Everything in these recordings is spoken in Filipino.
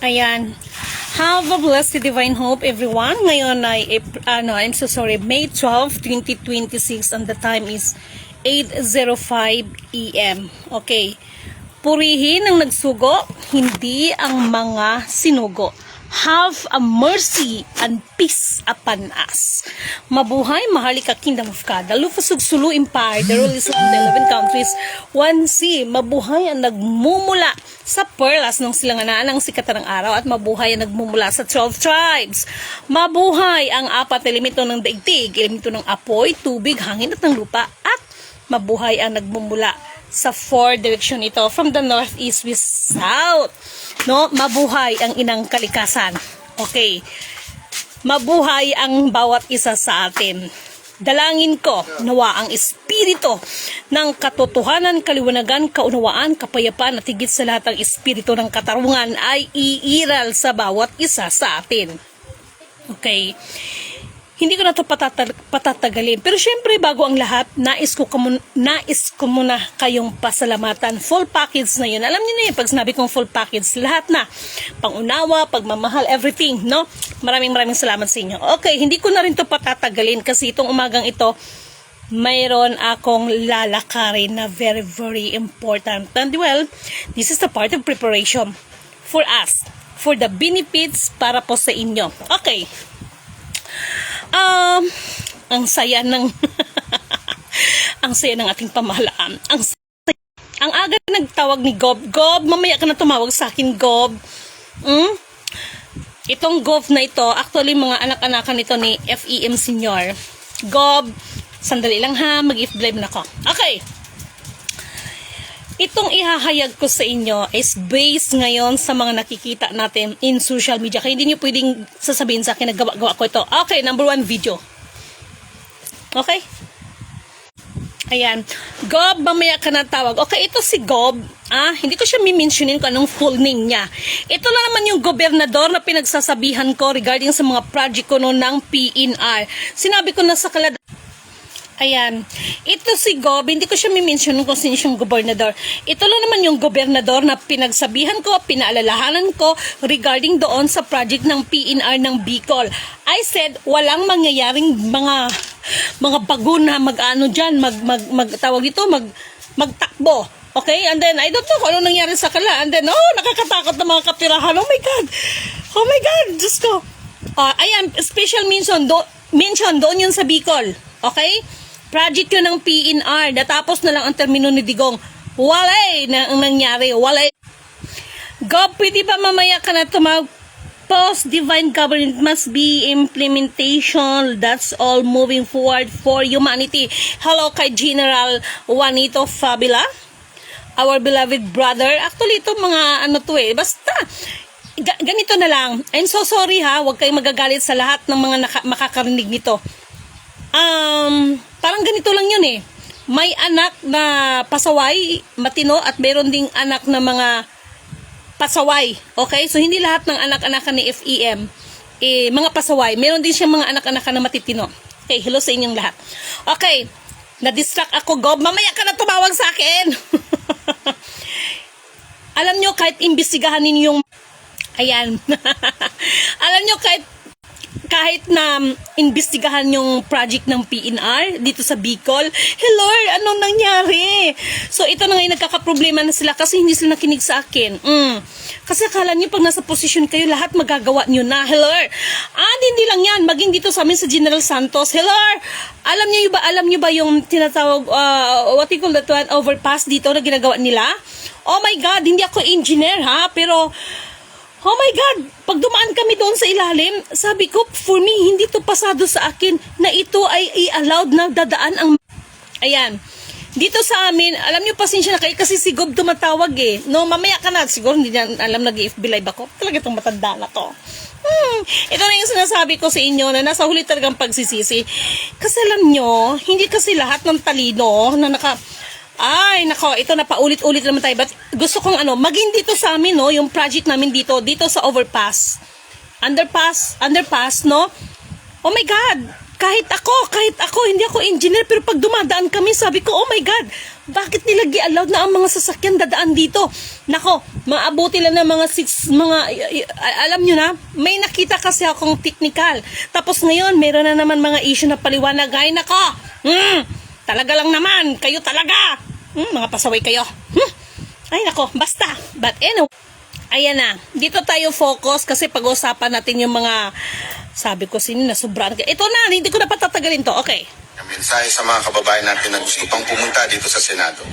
Ayan. Have a blessed divine hope, everyone. Ngayon ay, May 12, 2026 and the time is 8:05 AM. Okay. Purihin ang nagsugo, hindi ang mga sinugo. Have a mercy and peace upon us. Mabuhay, mahalika Kingdom of God. The Lufusug Sulu Empire, the rulers of the 11 countries, 1C. Mabuhay ang nagmumula sa perlas ng silanganan ng sikatan ng araw at mabuhay ang nagmumula sa 12 tribes. Mabuhay ang apat na elemento ng daigdig, elemento ng apoy, tubig, hangin at ng lupa at mabuhay ang nagmumula sa 4 direction ito from the north, east, west, south. No, mabuhay ang inang kalikasan. Okay. Mabuhay ang bawat isa sa atin. Dalangin ko, nawa ang espiritu ng katotohanan, kaliwanagan, kaunawaan, kapayapaan at higit sa lahat ang espiritu ng katarungan ay iiral sa bawat isa sa atin. Okay. Hindi ko na ito patatagalin. Pero syempre, bago ang lahat, nais ko muna kayong pasalamatan. Full package na yun. Alam niyo na yun, pag sinabi kong full package, lahat na. Pangunawa, pagmamahal, everything, no? Maraming salamat sa inyo. Okay, hindi ko na rin ito patatagalin kasi itong umagang ito, mayroon akong lalakarin na very important. And well, this is the part of preparation for us, for the benefits para po sa inyo. Okay. Ang saya ng ang saya ng ating pamahalaan. Ang aga nagtawag ni Gob. Gob, mamaya ka na tumawag sa akin, Gob. Itong Gob na ito, actually mga anak-anakan nito ni FEM Senior. Gob, sandali lang ha, mag-if live na ako. Okay. Itong ihahayag ko sa inyo is based ngayon sa mga nakikita natin in social media. Kaya hindi nyo pwedeng sasabihin sa akin na gawa ko ito. Okay, number 1 video. Okay? Ayan. Gob, mamaya ka na tawag. Okay, ito si Gob. Hindi ko siya mimensionin kung anong full name niya. Ito na naman yung gobernador na pinagsasabihan ko regarding sa mga project ko noon ng PNR. Sinabi ko na sa kalad. Ayan. Ito si Gob, hindi ko siya mimension kung sino siyang gobernador. Ito lang naman yung gobernador na pinagsabihan ko, pinaalalahanan ko regarding doon sa project ng PNR ng Bicol. I said, walang mangyayaring mga bago na mag-ano dyan, magtakbo. Okay? And then, I don't know kung ano nangyari sa kala. And then, nakakatakot na mga kapirahan. Oh my God! Oh my God! Diyos ko! Ayan, special mention doon yun sa Bicol. Okay? Project yun ng PNR. Natapos na lang ang termino ni Digong. Walay na ang nangyari. Walay. Gob, pwede ba mamaya ka na tumawag? Post-divine government must be implementation. That's all moving forward for humanity. Hello kay General Juanito Fabila. Our beloved brother. Actually, ito mga basta, ganito na lang. I'm so sorry ha. Huwag kayong magagalit sa lahat ng mga makakarinig nito. Parang ganito lang yun eh. May anak na pasaway, matino, at meron ding anak na mga pasaway. Okay? So, hindi lahat ng anak-anakan ni FEM, mga pasaway. Meron din siyang mga anak-anakan na matitino. Okay, hello sa inyong lahat. Okay, na-distract ako, Gob. Mamaya ka na tumawag sa akin. Alam nyo, kahit imbestigahan ninyo yung... Ayan. Alam nyo, kahit na imbestigahan yung project ng PNR dito sa Bicol, hello, anong nangyari? So, ito na ngayon nagkakaproblema na sila kasi hindi sila nakinig sa akin. Kasi akala nyo pag nasa posisyon kayo, lahat magagawa nyo na. Hello? Hindi lang yan. Maging dito sa amin sa General Santos. Hello? Alam nyo ba yung tinatawag, what you call that one, overpass dito na ginagawa nila? Oh my God, hindi ako engineer ha, pero oh my God, pag dumaan kami doon sa ilalim, sabi ko, for me, hindi to pasado sa akin na ito ay i-allowed na dadaan ang... Ayan. Dito sa amin, alam nyo, pasensya na kayo kasi si Gob tumatawag eh. No, mamaya ka na. Siguro hindi niya alam nag-FB live ako. Talaga itong matanda na to. Ito na yung sinasabi ko sa inyo na nasa huli talagang pagsisisi. Kasi alam nyo, hindi kasi lahat ng talino na ito na paulit-ulit naman tayo. But gusto kong maging dito sa amin, no, yung project namin dito sa overpass. Underpass, no? Oh my God! kahit ako, hindi ako engineer, pero pag dumadaan kami, sabi ko, oh my God, bakit nila gi-allowed na ang mga sasakyan dadaan dito? Nako, maabuti lang ng mga alam nyo na, may nakita kasi akong technical. Tapos ngayon, meron na naman mga issue na paliwanag. Ay, nako, talaga lang naman, kayo talaga. Mga pasaway kayo. Ay, nako, basta. But anyway, ayan na, dito tayo focus kasi pag-usapan natin yung mga, sabi ko sino na sobrang. Ito na, hindi ko na patatagalin to. Okay. Ang mensahe sa mga kababayan natin na gusto pang pumunta dito sa Senado.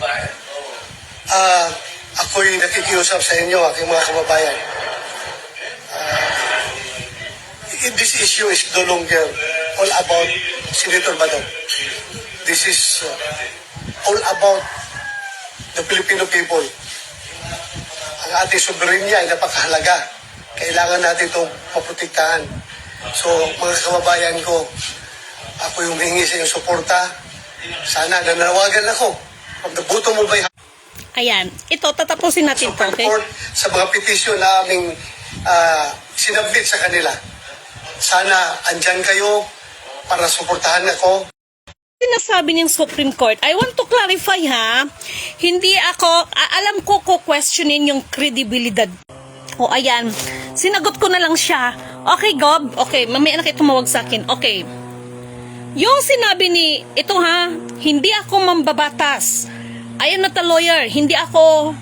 Ako'y nakikiusap sa inyo, aking mga kababayan. This issue is no longer all about Senator Badong. This is all about the Filipino people. Ang ating soberenya ay napakahalaga. Kailangan natin itong maprotektahan. So, mga kababayan ko, ako yung hingi sa inyong suporta. Sana nananawagan ako. From the bottom of my heart. Ayan, ito tatapusin natin to, okay? Sa mga petisyon na aming sinabit sa kanila. Sana andyan kayo para suportahan ako. Sinasabi ng Supreme Court, I want to clarify ha, hindi ako, alam ko questionin yung credibility. O ayan, sinagot ko na lang siya. Okay, Gob, okay, mamaya na kayo tumawag sa akin. Okay, yung sinabi ni, ito ha, hindi ako mambabatas. I am not a lawyer, hindi ako,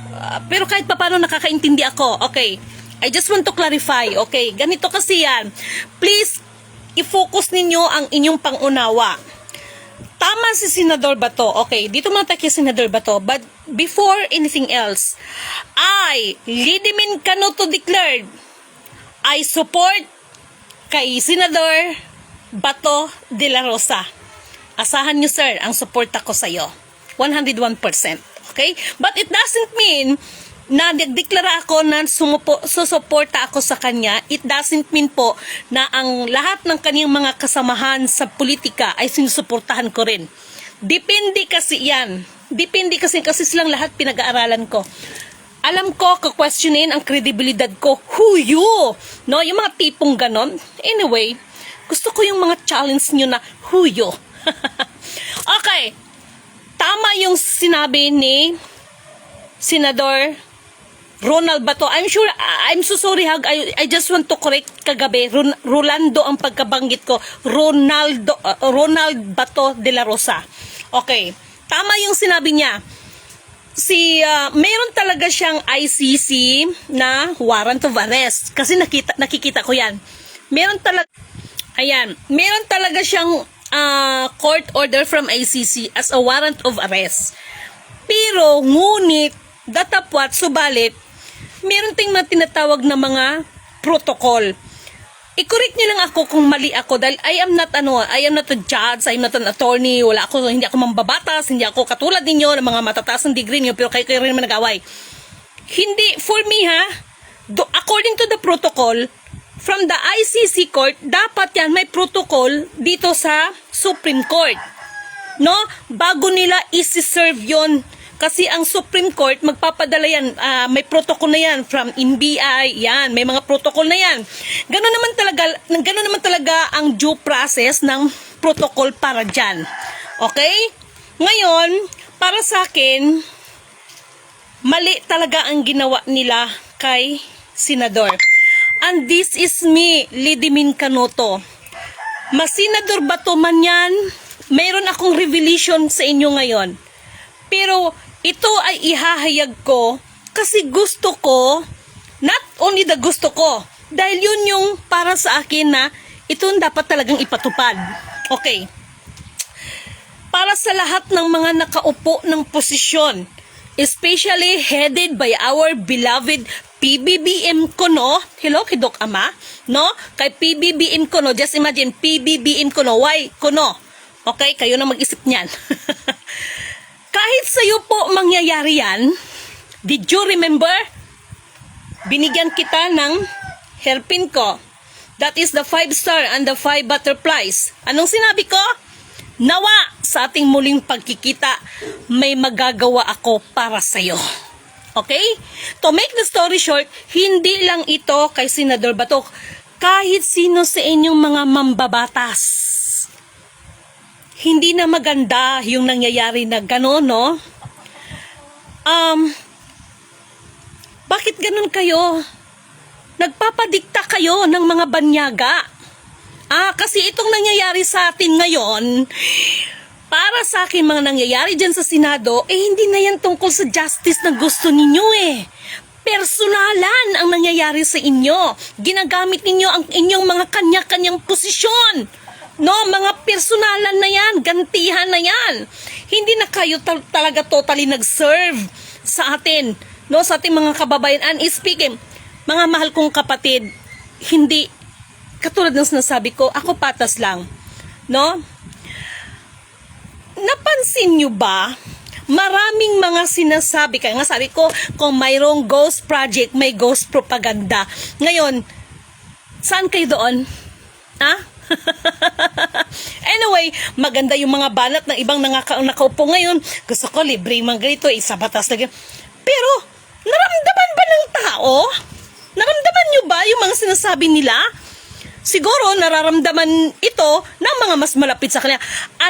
pero kahit paano nakakaintindi ako. Okay, I just want to clarify. Okay, ganito kasi yan. Please, i-focus ninyo ang inyong pangunawa. Tama si Senador Bato. Okay, dito muna tayo kay Senador Bato. But before anything else, I, Lidimin Canuto declared, I support kay Senador Bato de la Rosa. Asahan nyo, sir, ang suporta ko sa'yo. 101%. Okay? But it doesn't mean na nagdeklara ako na susuporta ako sa kanya. It doesn't mean po na ang lahat ng kanyang mga kasamahan sa politika ay sinusuportahan ko rin. Depende kasi yan. Depende kasi silang lahat pinag-aaralan ko. Alam ko, questionin ang kredibilidad ko. Who you? No, yung mga tipong ganon. Anyway, gusto ko yung mga challenge nyo na who you? Okay. Tama yung sinabi ni Senador Ronald Bato. I'm so sorry, Hag. I just want to correct kagabi. Rolando ang pagkabanggit ko. Ronald Bato de la Rosa. Okay. Tama yung sinabi niya. Meron talaga siyang ICC na warrant of arrest. Kasi nakikita ko yan. Meron talaga siyang court order from ICC as a warrant of arrest. Pero, ngunit, datapwat, subalit, meron ting mga tinatawag na mga protocol. I-correct niyo lang ako kung mali ako dahil I am not a judge, I am not an attorney, hindi ako mambabatas, hindi ako katulad ninyo ng mga matataas ng degree niyo, pero kayo rin naman nag-away. Hindi, for me according to the protocol, from the ICC court, dapat yan may protocol dito sa Supreme Court. No? Bago nila isi-serve yon. Kasi ang Supreme Court, magpapadala yan, may protocol na yan from NBI, yan, may mga protocol na yan. Ganun naman talaga ang due process ng protocol para dyan. Okay? Ngayon, para sa akin, mali talaga ang ginawa nila kay Senador. And this is me, Lidimin Canuto. Masenador Bato man yan, mayroon akong revelation sa inyo ngayon. Pero ito ay ihahayag ko kasi gusto ko, not only the gusto ko, dahil yun yung para sa akin na ito dapat talagang ipatupad. Okay. Para sa lahat ng mga nakaupo ng posisyon, especially headed by our beloved PBBM Kono, hello, Kidok Ama, no? Kay PBBM Kono, just imagine, PBBM Kono, why Kono? Okay, kayo na mag-isip niyan. Kahit sa'yo po mangyayari yan, did you remember? Binigyan kita ng helpin ko. That is the 5-star and the 5 butterflies. Anong sinabi ko? Nawa sa ating muling pagkikita, may magagawa ako para sa'yo. Okay? To make the story short, hindi lang ito kay Senador Bato. Kahit sino sa inyong mga mambabatas. hindi na maganda yung nangyayari na gano'n, no? Bakit ganun kayo? Nagpapadikta kayo ng mga banyaga. Kasi itong nangyayari sa atin ngayon, para sa akin mga nangyayari dyan sa Senado, hindi na yan tungkol sa justice na gusto ninyo Personalan ang nangyayari sa inyo. Ginagamit ninyo ang inyong mga kanya-kanyang posisyon. No, mga personalan na yan, gantihan na yan. Hindi na kayo talaga totally nag-serve sa atin, no, sa ating mga kababayan. And speaking, mga mahal kong kapatid, hindi, katulad ng sinasabi ko, ako patas lang, no? Napansin nyo ba? Maraming mga sinasabi, kaya nga sabi ko, kung mayroong ghost project, may ghost propaganda. Ngayon, saan kayo doon? Anyway, maganda yung mga banat ng ibang nakaupo ngayon. Gusto ko libre mga ganito, isa batas lagi. Pero, naramdaman ba ng tao? Naramdaman nyo ba yung mga sinasabi nila? Siguro, nararamdaman ito ng mga mas malapit sa kanila.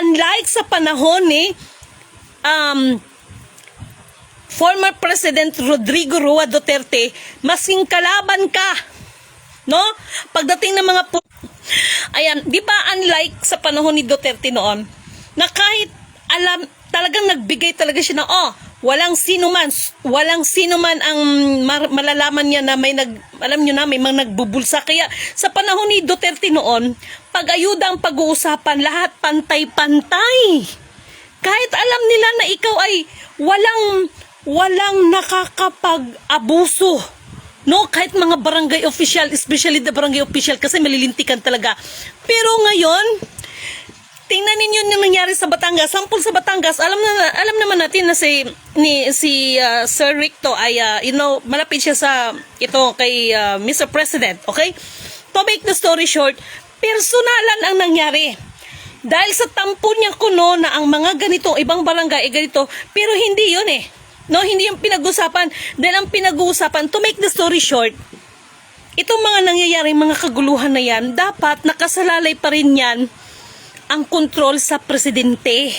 Unlike sa panahon ni former President Rodrigo Roa Duterte, masing kalaban ka, no? Pagdating ng mga ayan, di ba unlike sa panahon ni Duterte noon, na kahit alam, talagang nagbigay talaga siya na, walang sino man ang malalaman niya na may alam niyo na, may mga nagbubulsa. Kaya sa panahon ni Duterte noon, pag-ayuda ang pag-uusapan, lahat pantay-pantay. Kahit alam nila na ikaw ay walang nakakapag-abuso. No, kahit mga barangay official, especially the barangay official, kasi malilintikan talaga. Pero ngayon, tingnan ninyo yung nangyari sa Batangas. Sampol sa Batangas, alam naman natin na si Sir Ricto ay malapit siya sa kay Mr. President, okay? To make the story short, personalan ang nangyari. Dahil sa tampo niya kuno na ang mga ganito, ibang barangay ay ganito, pero hindi yun No, hindi yung pinag-usapan. Dahil ang pinag-uusapan, to make the story short, itong mga nangyayari, mga kaguluhan na yan, dapat nakasalalay pa rin yan ang kontrol sa presidente.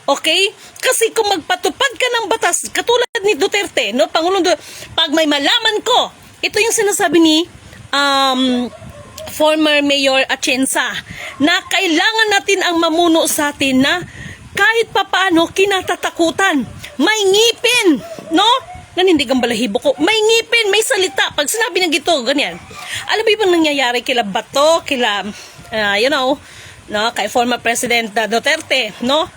Okay? Kasi kung magpatupad ka ng batas, katulad ni Duterte, no, Pangulong pag may malaman ko, ito yung sinasabi ni former Mayor Atienza, na kailangan natin ang mamuno sa atin na kahit papaano kinatatakutan. May ngipin, no? Nanindigang balahibo ko. May ngipin, may salita. Pag sinabi ng gito, ganyan. Alam mo yung nangyayari kila Bato, kila, no, kay former President Duterte, no?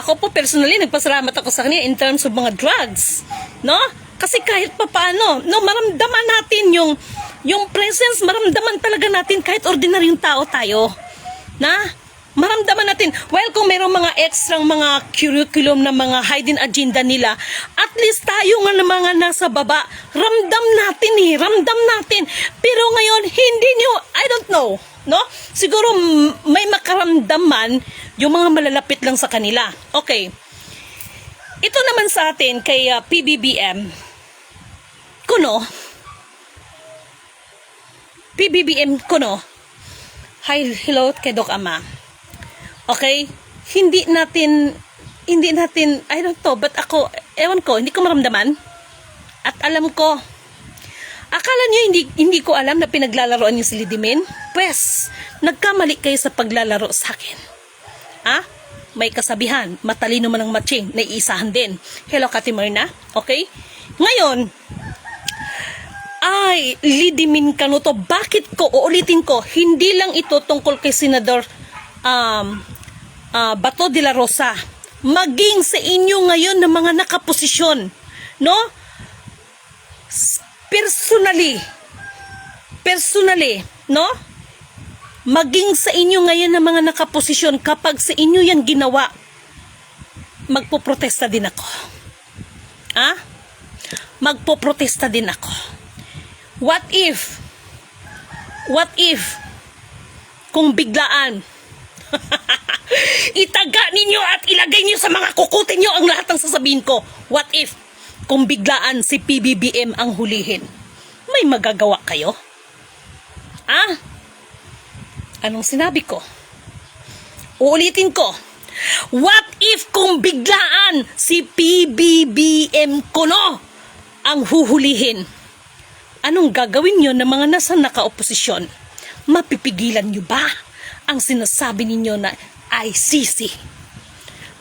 Ako po personally, nagpasalamat ako sa kanya in terms of mga drugs, no? Kasi kahit papaano, no, maramdaman natin yung presence, maramdaman talaga natin kahit ordinaryong tao tayo, na maramdaman natin. Well, kung mayroong mga extra mga curriculum na mga hidden agenda nila, at least tayo nga na mga nasa baba, ramdam natin. Pero ngayon, hindi nyo, I don't know, no? Siguro may makaramdaman yung mga malalapit lang sa kanila. Okay. Ito naman sa atin kay PBBM. Hi, hello kay Doc Ama. Okay? Hindi natin, I don't know, but ako, ewan ko, hindi ko maramdaman. At alam ko, akala niyo hindi ko alam na pinaglalaroan niyo si Lidimin? Pues, nagkamali kayo sa paglalaro sa akin. May kasabihan, matalino man ang matching, naiisahan din. Hello, Kati Marina. Okay? Ngayon, Lidimin ka no to. Bakit ko, uulitin ko, hindi lang ito tungkol kay Senador Bato de la Rosa, maging sa inyo ngayon ng mga nakaposisyon, no? Personally, no? Maging sa inyo ngayon ng mga nakaposisyon, kapag sa inyo yan ginawa, magpoprotesta din ako. Magpoprotesta din ako. What if kung biglaan itaga ninyo at ilagay niyo sa mga kukutin niyo ang lahat ng sasabihin ko? What if kung biglaan si PBBM ang hulihin? May magagawa kayo? Anong sinabi ko? Uulitin ko. What if kung biglaan si PBBM Kono ang huhulihin? Anong gagawin nyo ng mga nasa naka-oposisyon? Mapipigilan nyo ba ang sinasabi ninyo na ICC?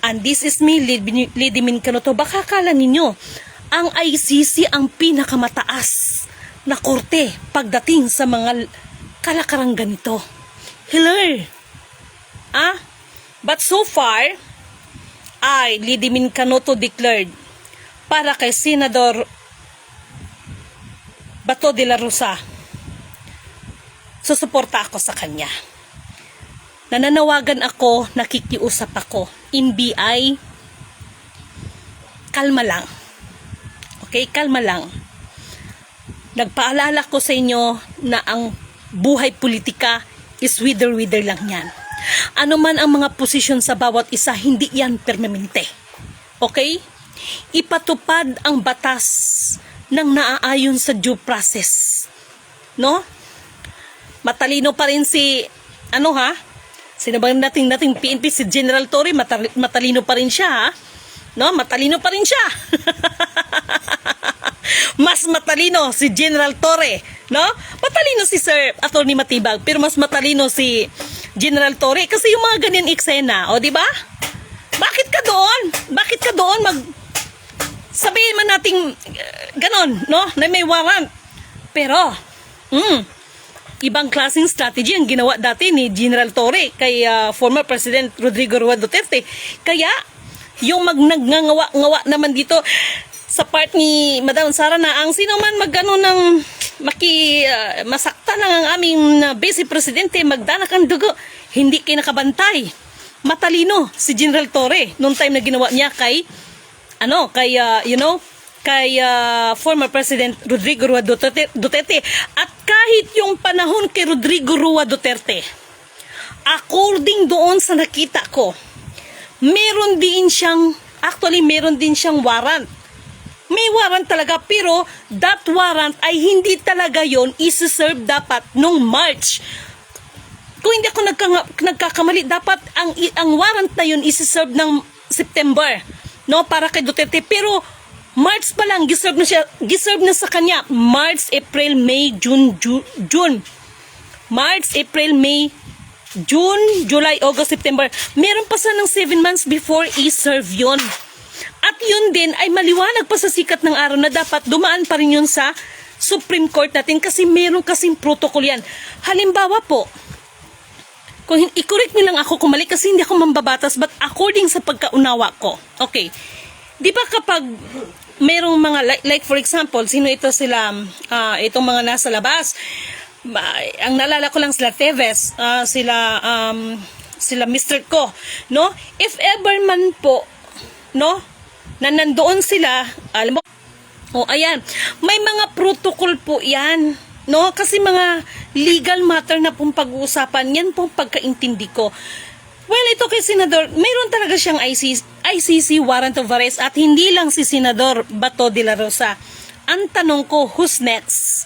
And this is me, Lidimin Canoto. Baka kala ninyo, ang ICC ang pinakamataas na korte pagdating sa mga kalakarang ganito. Hello? But so far, I, Lidimin Canoto, declared para kay Senador Bato de la Rosa, susuporta ako sa kanya. Nananawagan ako, nakikiusap ako. NBI, kalma lang. Okay, kalma lang. Nagpaalala ko sa inyo na ang buhay politika is wither-wither lang yan. Ano man ang mga posisyon sa bawat isa, hindi yan permanente. Okay? Ipatupad ang batas ng naaayon sa due process. No? Matalino pa rin si, sino ba dating PNP, si General Torre, matalino pa rin siya, ha? No? Matalino pa rin siya. Mas matalino si General Torre, no? Matalino si Sir Attorney Matibag, pero mas matalino si General Torre kasi yung mga ganyan eksena, o di ba? Bakit ka doon? Bakit ka doon sabihin man nating ganon, no? Na may warrant. Pero ibang klaseng strategy ang ginawa dati ni General Torre kay former President Rodrigo Roa Duterte. Kaya yung nagngangawa naman dito sa part ni Madam Sara na ang sino man magano ng masakta ng ang aming Vice Presidente, magdanak ang dugo, hindi kayo nakabantay. Matalino si General Torre nung time na ginawa niya kay former President Rodrigo Roa Duterte. At kahit yung panahon kay Rodrigo Roa Duterte, according doon sa nakita ko, meron din siyang warrant. May warrant talaga, pero that warrant ay hindi talaga yon isi-serve dapat nung March. Kung hindi ako nagkakamali, dapat ang warrant na yun isi-serve ng September, no, para kay Duterte. Pero March pa lang giserve na sa kanya. March, April, May, June. March, April, May, June, July, August, September. Meron pa sa ng 7 months before i-serve yun. At yun din ay maliwanag pa sa sikat ng araw na dapat dumaan pa rin yun sa Supreme Court natin kasi meron kasing protocol yan. Halimbawa po, kung i-correct nyo lang ako kung mali kasi hindi ako mambabatas, but according sa pagkaunawa ko, okay, di ba kapag merong mga, like for example, sino ito sila, itong mga nasa labas, ang naalala ko lang sila Teves, sila Mr. Ko, no? If ever man po, no, na nandoon sila, alam mo, ayan, may mga protocol po yan, no? Kasi mga legal matter na pong pag-uusapan, yan pong pagkaintindi ko. Well, ito kay Senador, mayroon talaga siyang ICC warrant of arrest at hindi lang si Senador Bato de la Rosa. Ang tanong ko, who's next?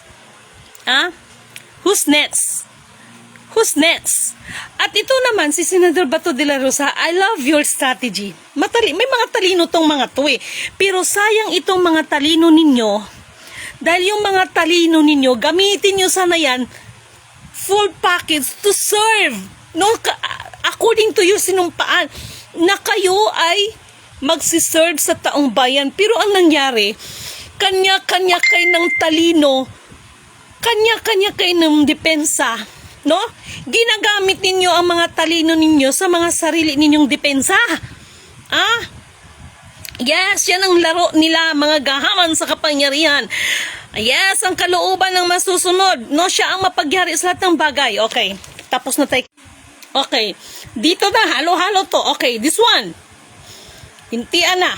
Who's next? Who's next? At ito naman, si Senador Bato de la Rosa, I love your strategy. May mga talino tong mga to eh. Pero sayang itong mga talino ninyo, dahil yung mga talino ninyo, gamitin nyo sana yan, full package to serve. No? According to your sinumpaan, na kayo ay magsiserve sa taong bayan. Pero ang nangyari, kanya-kanya kayo ng talino, kanya-kanya kayo ng depensa, no? Ginagamit ninyo ang mga talino ninyo sa mga sarili ninyong depensa. Yes, yan ang laro nila, mga gahaman sa kapangyarihan. Yes, ang kalooban ng masusunod, no? Siya ang mapagyari sa lahat ng bagay. Okay, tapos na tayo. Okay, dito na, halo-halo to. Okay, this one. Hintian na.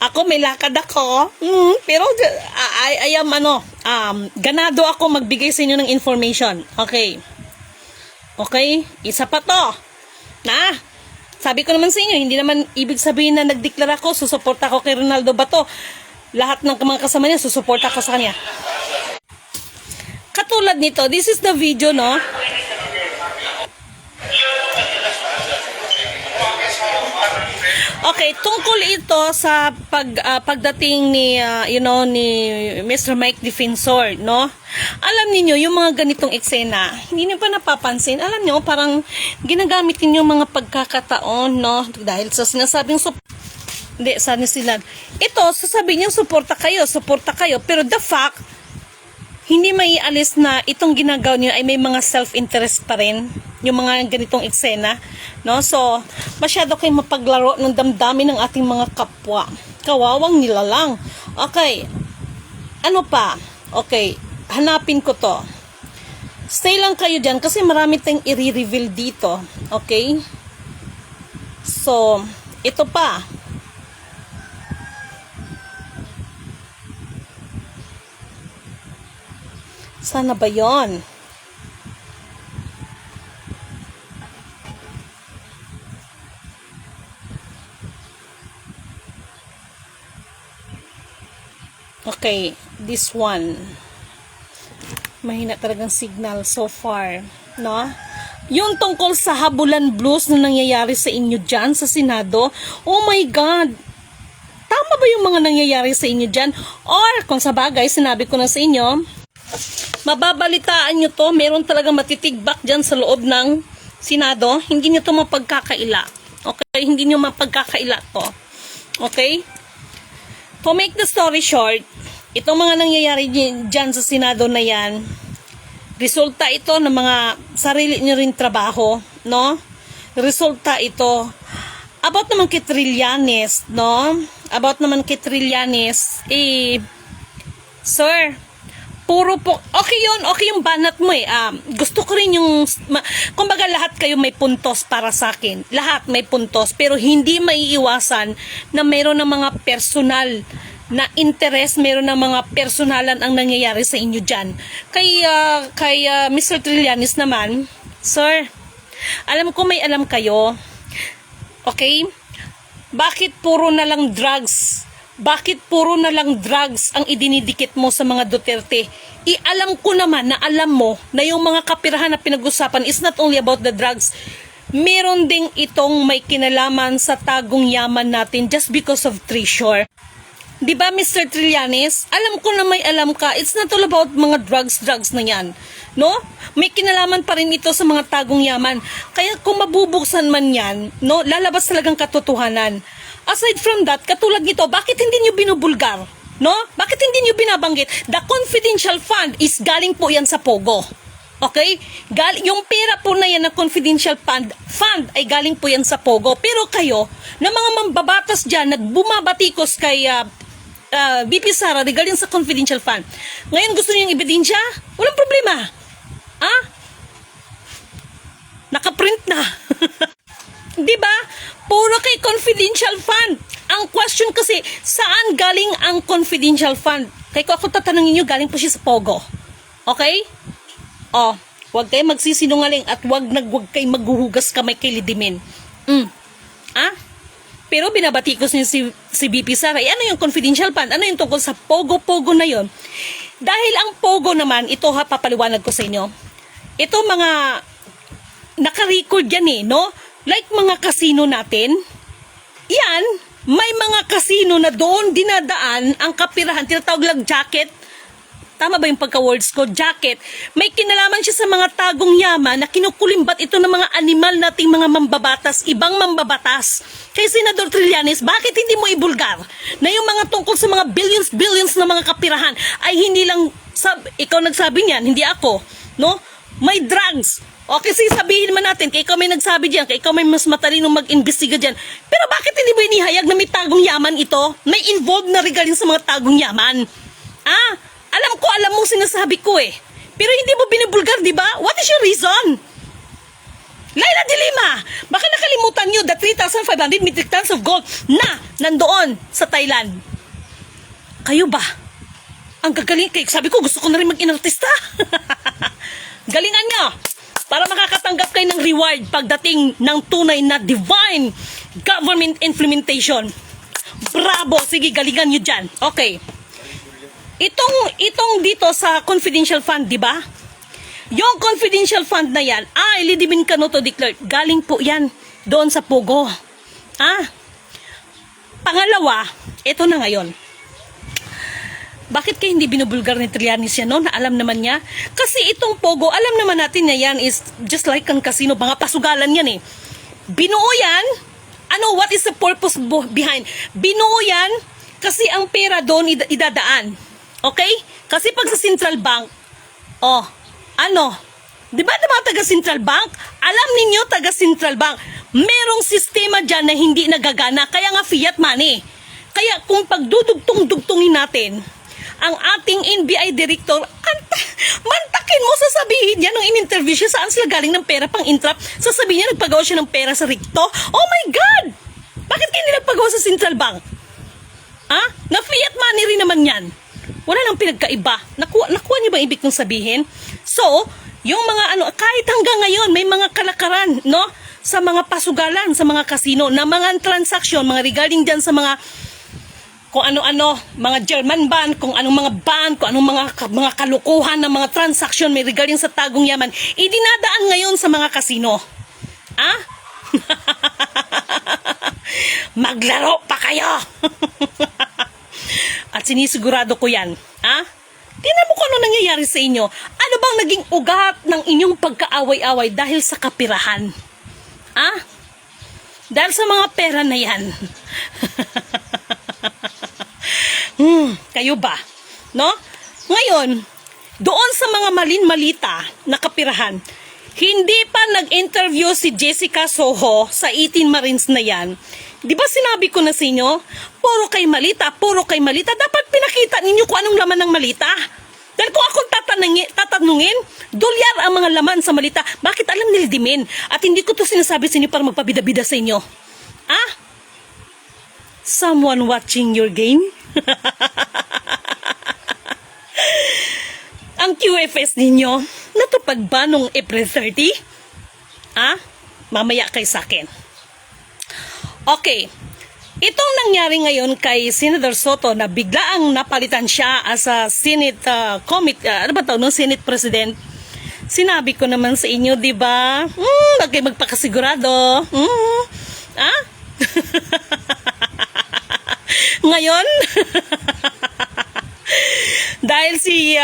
Ako, may lakad ako. Pero, I am, ganado ako magbigay sa inyo ng information. Okay. Okay? Isa pa to. Sabi ko naman sa inyo, hindi naman ibig sabihin na nagdeklara ko, susuporta ko kay Ronaldo Bato. Lahat ng mga kasama niya, susuporta ko sa kanya. Katulad nito, this is the video, no? Okay, tungkol ito sa pagdating ni ni Mr. Mike Defensor, no? Alam niyo yung mga ganitong eksena, hindi niyo pa napapansin. Alam niyo parang ginagamit niyo mga pagkakataon, no? Dahil sa sinasabing hindi, sana sila. Ito, sasabihin niyo suporta kayo, pero the fact hindi maialis na itong ginagawa niyo ay may mga self-interest pa rin, yung mga ganitong eksena, no? So, masyado kayong mapaglaro ng damdamin ng ating mga kapwa. Kawawang nilalang. Okay. Ano pa? Okay. Hanapin ko to. Stay lang kayo dyan kasi marami tayong i-reveal dito. Okay? So, ito pa. Sana ba yon? Okay, this one. Mahina talagang signal so far, no? Yung tungkol sa habulan blues na nangyayari sa inyo dyan sa Senado, oh my God! Tama ba yung mga nangyayari sa inyo dyan? Or, kung sa bagay, sinabi ko na sa inyo, mababalitaan nyo to, meron talagang matitigbak dyan sa loob ng Senado, hindi nyo to mapagkakaila. Okay? Hindi nyo mapagkakaila to. Okay? To make the story short, itong mga nangyayari dyan sa Senado na yan, resulta ito ng mga sarili nyo rin trabaho, no? Resulta ito, about naman kay Trillanes, no? About naman kay Trillanes, sir, puro po, okay yun, okay yung banat mo gusto ko rin yung, kumbaga lahat kayo may puntos para sa akin. Lahat may puntos, pero hindi maiiwasan na mayroon ng mga personal na interest, mayroon ng mga personalan ang nangyayari sa inyo dyan. Kay Mr. Trillanes naman, sir, alam ko may alam kayo, okay? Bakit puro na lang drugs? Bakit puro na lang drugs ang idinidikit mo sa mga Duterte? Alam ko naman na alam mo na yung mga kapirahan na pinag-usapan is not only about the drugs. Meron ding itong may kinalaman sa tagong yaman natin just because of treasure. Diba, Mr. Trillanes? Alam ko na may alam ka. It's not all about mga drugs na yan. No? May kinalaman pa rin ito sa mga tagong yaman. Kaya kung mabubuksan man yan, no, lalabas talagang katotohanan. Aside from that, katulad nito, bakit hindi nyo binubulgar? No? Bakit hindi nyo binabanggit? The confidential fund is galing po yan sa Pogo. Okay? Yung pera po na yan na confidential fund ay galing po yan sa Pogo. Pero kayo, na mga mambabatas dyan, nagbumabatikos kay BP Sara regarding sa confidential fund. Ngayon gusto niyo yung ebidensya? Walang problema. Nakaprint na. Diba? Puro kay confidential fund. Ang question kasi, saan galing ang confidential fund? Kaya ako tatanungin nyo, galing po siya sa Pogo. Okay? Huwag kayo magsisinungaling at huwag kayo maghuhugas kamay kay Lidimin. Pero binabatikos niyo si BP Sara. Ano yung confidential fund? Ano yung tungkol sa Pogo na yon? Dahil ang Pogo naman, ito papaliwanag ko sa inyo. Ito mga naka-record yan no? Like mga kasino natin. Yan, may mga kasino na doon dinadaan ang kapirahan. Tinatawag lang jacket. Tama ba yung pagka-words ko? Jacket. May kinalaman siya sa mga tagong yaman na kinukulimbat ito ng mga animal nating mga mambabatas, ibang mambabatas. Kay Senador Trillanes, bakit hindi mo ibulgar na yung mga tungkol sa mga billions na mga kapirahan ay hindi lang, ikaw nagsabi niyan, hindi ako, no? May drugs. O kasi sabihin naman natin, kay ikaw may nagsabi diyan, kay ikaw may mas matalinong mag-imbestiga diyan. Pero bakit hindi mo inihayag na may tagong yaman ito? May involved na regarding sa mga tagong yaman. Alam mo sinasabi ko Pero hindi mo binibulgar, di ba? What is your reason? Laila de Lima, baka nakalimutan nyo the 3,500 metric tons of gold na nandoon sa Thailand. Kayo ba? Ang gagaling, sabi ko gusto ko na rin mag-inartista. Galingan nyo para makakatanggap kayo ng reward pagdating ng tunay na divine government implementation. Bravo! Sige, galingan nyo dyan. Okay. Itong dito sa confidential fund, di ba? Yung confidential fund na yan, Lidimin Canoto declared, galing po yan doon sa Pogo. Pangalawa, ito na ngayon. Bakit kayo hindi binubulgar ni Trillanes yan, no? Na alam naman niya. Kasi itong Pogo, alam naman natin na yan is just like ang casino. Mga pasugalan yan eh. Binuo yan. Ano, what is the purpose behind? Binuo yan kasi ang pera doon idadaan. Okay? Kasi pag sa Central Bank, di ba mga taga Central Bank? Alam ninyo, taga Central Bank, merong sistema dyan na hindi nagagana. Kaya nga fiat money. Kaya kung pagdudugtong-dugtungin natin, ang ating NBI director, mantakin mo, sasabihin niya nung in-interview siya, saan sila galing ng pera pang intrap, sasabihin niya, nagpagawa siya ng pera sa Ricto. Oh my God! Bakit kayo nagpagawa sa Central Bank? Na fiat money rin naman yan. Wala nang pinagkaiba. Nakuha niyo ba ibig kong sabihin? So, yung mga kahit hanggang ngayon, may mga kalakaran, no? Sa mga pasugalan, sa mga kasino, na mga transaksyon, mga regarding dyan sa mga kung ano-ano, mga German ban, kung anong mga ban, kung anong mga kalukuhan ng mga transaksyon may regarding sa tagong yaman, idinadaan ngayon sa mga kasino. Maglaro pa kayo! At sinisigurado ko yan. Tingnan mo kung ano nangyayari sa inyo. Ano bang naging ugat ng inyong pagkaaway-away dahil sa kapirahan? Dahil sa mga pera na yan. Kayo ba? No? Ngayon, doon sa mga malin-malita na kapirahan, hindi pa nag-interview si Jessica Soho sa 18 Marines na yan. Di ba sinabi ko na sa inyo, puro kay malita, dapat pinakita ninyo kung anong laman ng malita. Dahil kung akong tatanungin, dolyar ang mga laman sa malita, bakit alam nila Dimin? At hindi ko to sinasabi sa inyo para magpabida-bida sa inyo. Someone watching your game? Ang QFS ninyo, natupad ba nung April 30? Mamaya kay sa akin. Okay. Itong nangyari ngayon kay Senator Soto na biglaang napalitan siya as a Senate Senate President. Sinabi ko naman sa inyo, di ba? Huwag kayo magpakasigurado. Ngayon, dahil si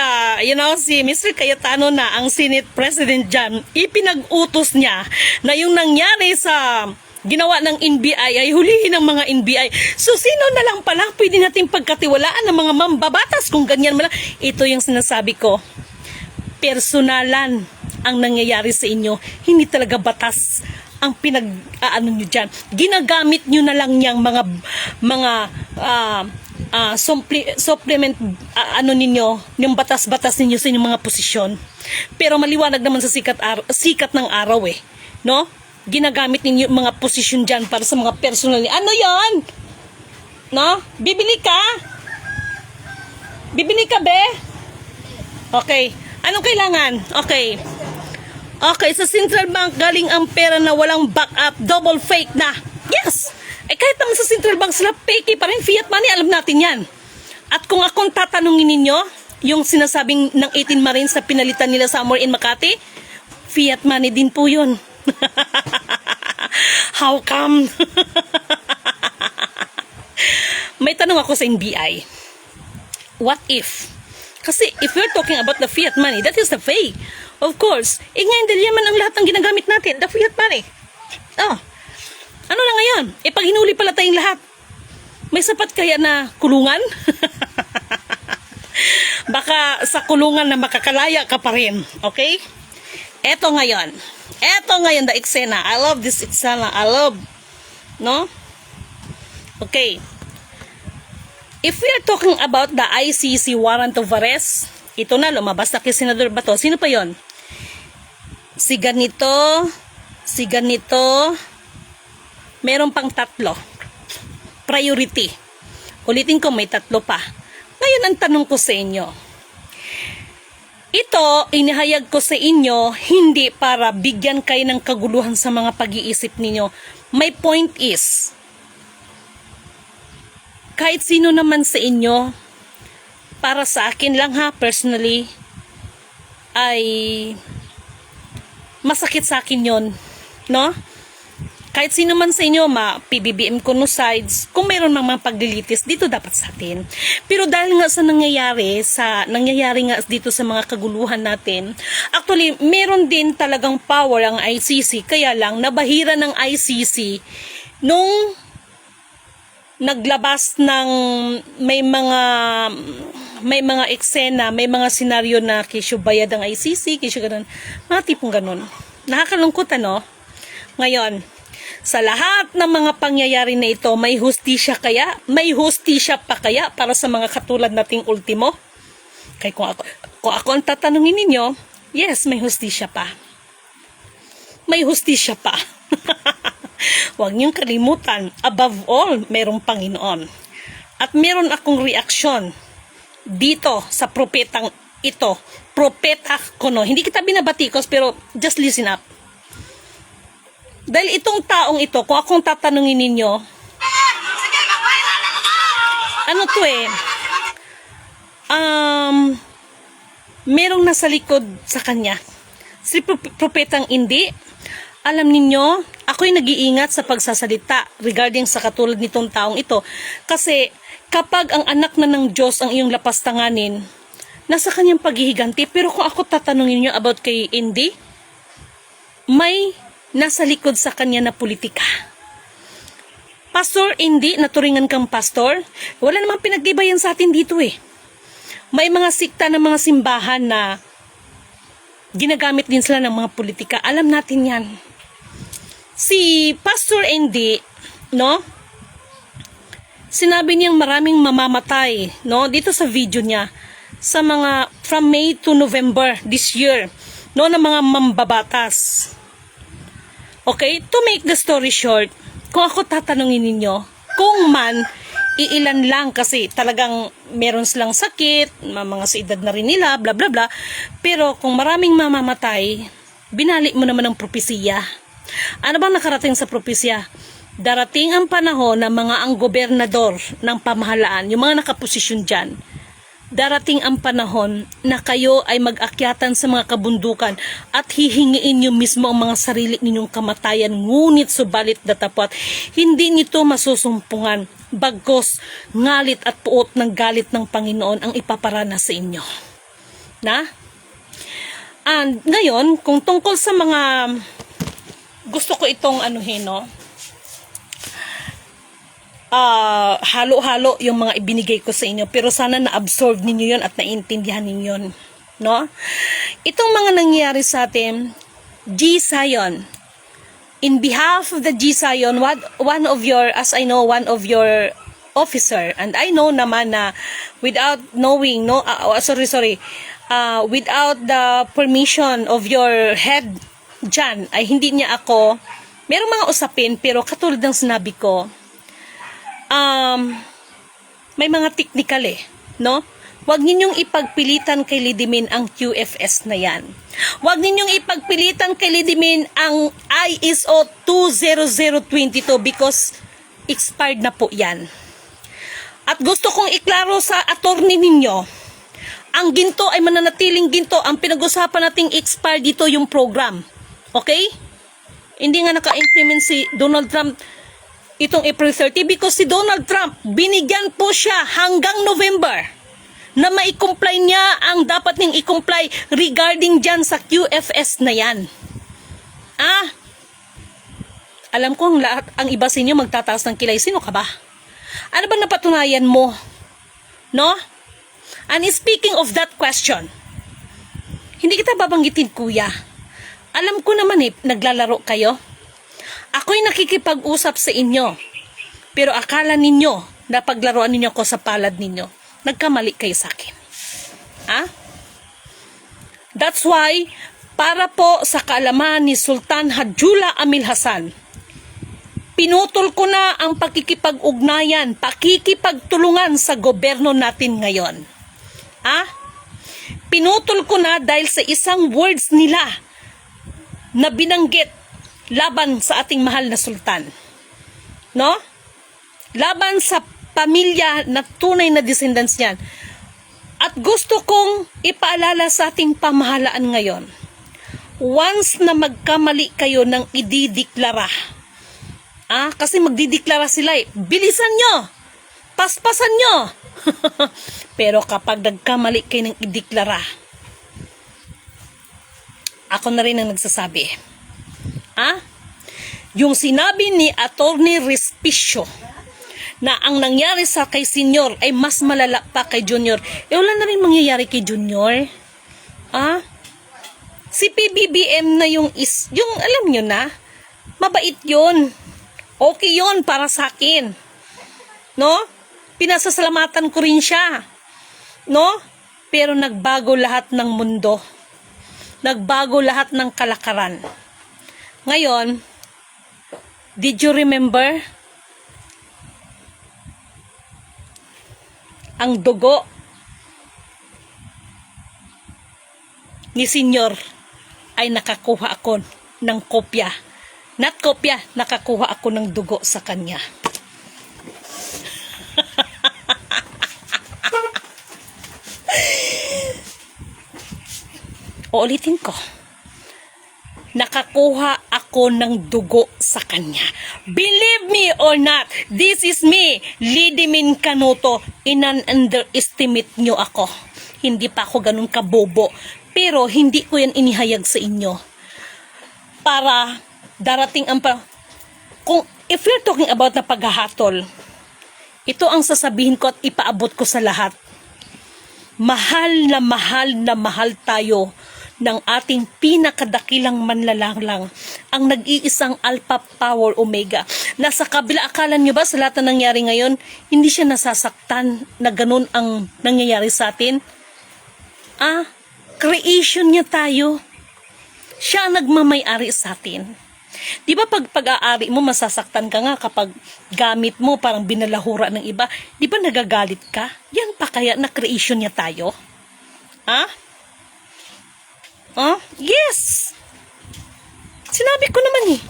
Mr. Cayetano na ang Senate President dyan, ipinag-utos niya na yung nangyari sa ginawa ng NBI ay hulihin ng mga NBI. So, sino na lang pala pwede natin pagkatiwalaan ng mga mambabatas kung ganyan mo lang? Ito yung sinasabi ko. Personalan ang nangyayari sa inyo. Hindi talaga batas ang nyo dyan. Ginagamit nyo na lang niyang supplement ninyo, yung batas-batas ninyo sa inyong mga posisyon. Pero maliwanag naman sa sikat ng araw no? Ginagamit ninyo mga posisyon dyan para sa mga personal. Ano yon? No? Bibili ka? Bibili ka, be? Okay. Anong kailangan? Okay. Okay, sa Central Bank galing ang pera na walang backup, double fake na. Yes! Kahit naman sa Central Bank sila, fake pa rin, fiat money, alam natin yan. At kung akong tatanungin ninyo, yung sinasabing ng 18 Marines na pinalitan nila somewhere in Makati, fiat money din po yun. How come? May tanong ako sa NBI. What if? Kasi if we're talking about the fiat money, that is the fake. Of course. Ngayon, dahil yaman ang lahat ng ginagamit natin, the fiat money. Ano na ngayon? Pag hinuli pala tayong lahat, may sapat kaya na kulungan? Baka sa kulungan na makakalaya ka pa rin. Okay? Eto ngayon, the eksena. I love this eksena. I love, no? Okay. If we are talking about the ICC warrant of arrest, ito na, lumabas na kay Senador Bato. Sino pa yon? Si ganito, meron pang 3. Priority. Ulitin ko, may 3 pa. Ngayon, ang tanong ko sa inyo, ito, inihayag ko sa inyo, hindi para bigyan kayo ng kaguluhan sa mga pag-iisip ninyo. My point is, kahit sino naman sa inyo, para sa akin lang personally, ay masakit sa akin yon, no? Kahit sino man sa inyo, PBBM conosides, kung mayroon mang mga paglilitis, dito dapat sa atin. Pero dahil nga sa nangyayari nga dito sa mga kaguluhan natin, actually, meron din talagang power ang ICC, kaya lang, nabahira ng ICC nung naglabas ng may mga eksena, may mga senaryo na kisyo bayad ang ICC, kisyo ganun, mga tipong ganun. Nakakalungkot, ano? Ngayon, sa lahat ng mga pangyayari na ito, may hustisya kaya? May hustisya pa kaya para sa mga katulad nating ultimo? Kaya kung ako ang tatanungin ninyo, yes, may hustisya pa. May hustisya pa. Huwag niyong kalimutan, above all, merong Panginoon. At meron akong reaksyon dito sa propetang ito. Propeta Kono. Hindi kita binabatikos, pero just listen up. Dahil itong taong ito, kung akong tatanungin ninyo, ano to merong nasa likod sa kanya. Si propetang hindi. Alam ninyo, ako'y nag-iingat sa pagsasalita regarding sa katulad nitong taong ito. Kasi kapag ang anak na ng Diyos ang iyong lapastanganin, nasa kanyang paghihiganti. Pero kung ako tatanungin niyo about kay Indy, may nasa likod sa kanya na politika. Pastor Indy, naturingan kang pastor, wala namang pinagdibayan sa atin dito eh. May mga sikta ng mga simbahan na ginagamit din sila ng mga politika. Alam natin yan. Si Pastor Indy, no? Sinabi niyang maraming mamamatay, no? Dito sa video niya, sa mga from May to November this year, no, ng mga mambabatas. Okay, to make the story short, kung ako tatanungin ninyo, kung man, iilan lang kasi talagang meron silang sakit, mga sa edad na rin nila, bla bla bla, pero kung maraming mamamatay, binalik mo naman ang propesiya. Ano bang nakarating sa propesya? Darating ang panahon na mga ang gobernador ng pamahalaan, yung mga nakaposisyon dyan, darating ang panahon na kayo ay mag-akyatan sa mga kabundukan at hihingiin nyo mismo ang mga sarili ninyong kamatayan, ngunit subalit datapwat, hindi nito masusumpungan, bagkos ngalit at puot ng galit ng Panginoon ang ipaparana sa inyo. Na? And ngayon, kung tungkol sa mga gusto ko itong anuhin, no? Halo-halo yung mga ibinigay ko sa inyo, pero sana na-absorb ninyo yon at naintindihan ninyo yon, no? Itong mga nangyayari sa atin, G-Zion, in behalf of the G-Zion, one of your, as I know, one of your officer, and I know naman na without knowing, no, without the permission of your head dyan, ay hindi niya ako, merong mga usapin, pero katulad ng sinabi ko, may mga technical no? Huwag ninyong ipagpilitan kay Lidimin ang QFS na yan. Huwag ninyong ipagpilitan kay Lidimin ang ISO 20022 because expired na po yan. At gusto kong iklaro sa attorney ninyo, ang ginto ay mananatiling ginto. Ang pinag-usapan nating expired dito yung program. Okay? Hindi nga naka-implement si Donald Trump itong April 30 because si Donald Trump, binigyan po siya hanggang November na ma-comply niya ang dapat niyang i-comply regarding dyan sa QFS na yan. Alam ko ang iba sa inyo magtataas ng kilay. Sino ka ba? Ano ba napatunayan mo? No? And speaking of that question, hindi kita babanggitin, kuya. Alam ko naman naglalaro kayo. Ako'y nakikipag-usap sa inyo. Pero akala ninyo na paglaruan ninyo ko sa palad ninyo. Nagkamali kayo sa akin. That's why, para po sa kaalaman ni Sultan Hadjula Amil Hasan, pinutol ko na ang pakikipag-ugnayan, pakikipagtulungan sa gobyerno natin ngayon. Pinutol ko na dahil sa isang words nila na binanggit laban sa ating mahal na sultan. No? Laban sa pamilya na tunay na descendants niyan. At gusto kong ipaalala sa ating pamahalaan ngayon. Once na magkamali kayo ng idideklara Kasi magdideklara sila eh. Bilisan nyo! Paspasan nyo! Pero kapag nagkamali kayo ng ideklara, ako na rin ang nagsasabi. Yung sinabi ni Attorney Respicio na ang nangyari sa kay Senior ay mas malala pa kay Junior. Wala na rin mangyayari kay Junior. Si PBBM na yung alam nyo na, mabait yun. Okay yun para sa akin. No? Pinasasalamatan ko rin siya. No? Pero nagbago lahat ng mundo. Nagbago lahat ng kalakaran. Ngayon, did you remember? Ang dugo ni Senior ay nakakuha ako ng kopya. Not kopya, nakakuha ako ng dugo sa kanya. Uulitin ko. Nakakuha ako ng dugo sa kanya. Believe me or not, this is me, Lidimin Canuto. Inan-underestimate nyo ako. Hindi pa ako ganun kabobo. Pero hindi ko yan inihayag sa inyo. Para darating ang if you're talking about na paghahatol, ito ang sasabihin ko at ipaabot ko sa lahat. Mahal na mahal na mahal tayo ng ating pinakadakilang manlalanglang, ang nag-iisang Alpha Power Omega. Nasa kabila, akala nyo ba sa lahat na nangyari ngayon, hindi siya nasasaktan na ganun ang nangyayari sa atin? Creation niya tayo. Siya ang nagmamay-ari sa atin. Di ba pag pag-aari mo, masasaktan ka nga kapag gamit mo parang binalahura ng iba? Di ba nagagalit ka? Yan pa kaya na creation niya tayo? Yes! Sinabi ko naman eh.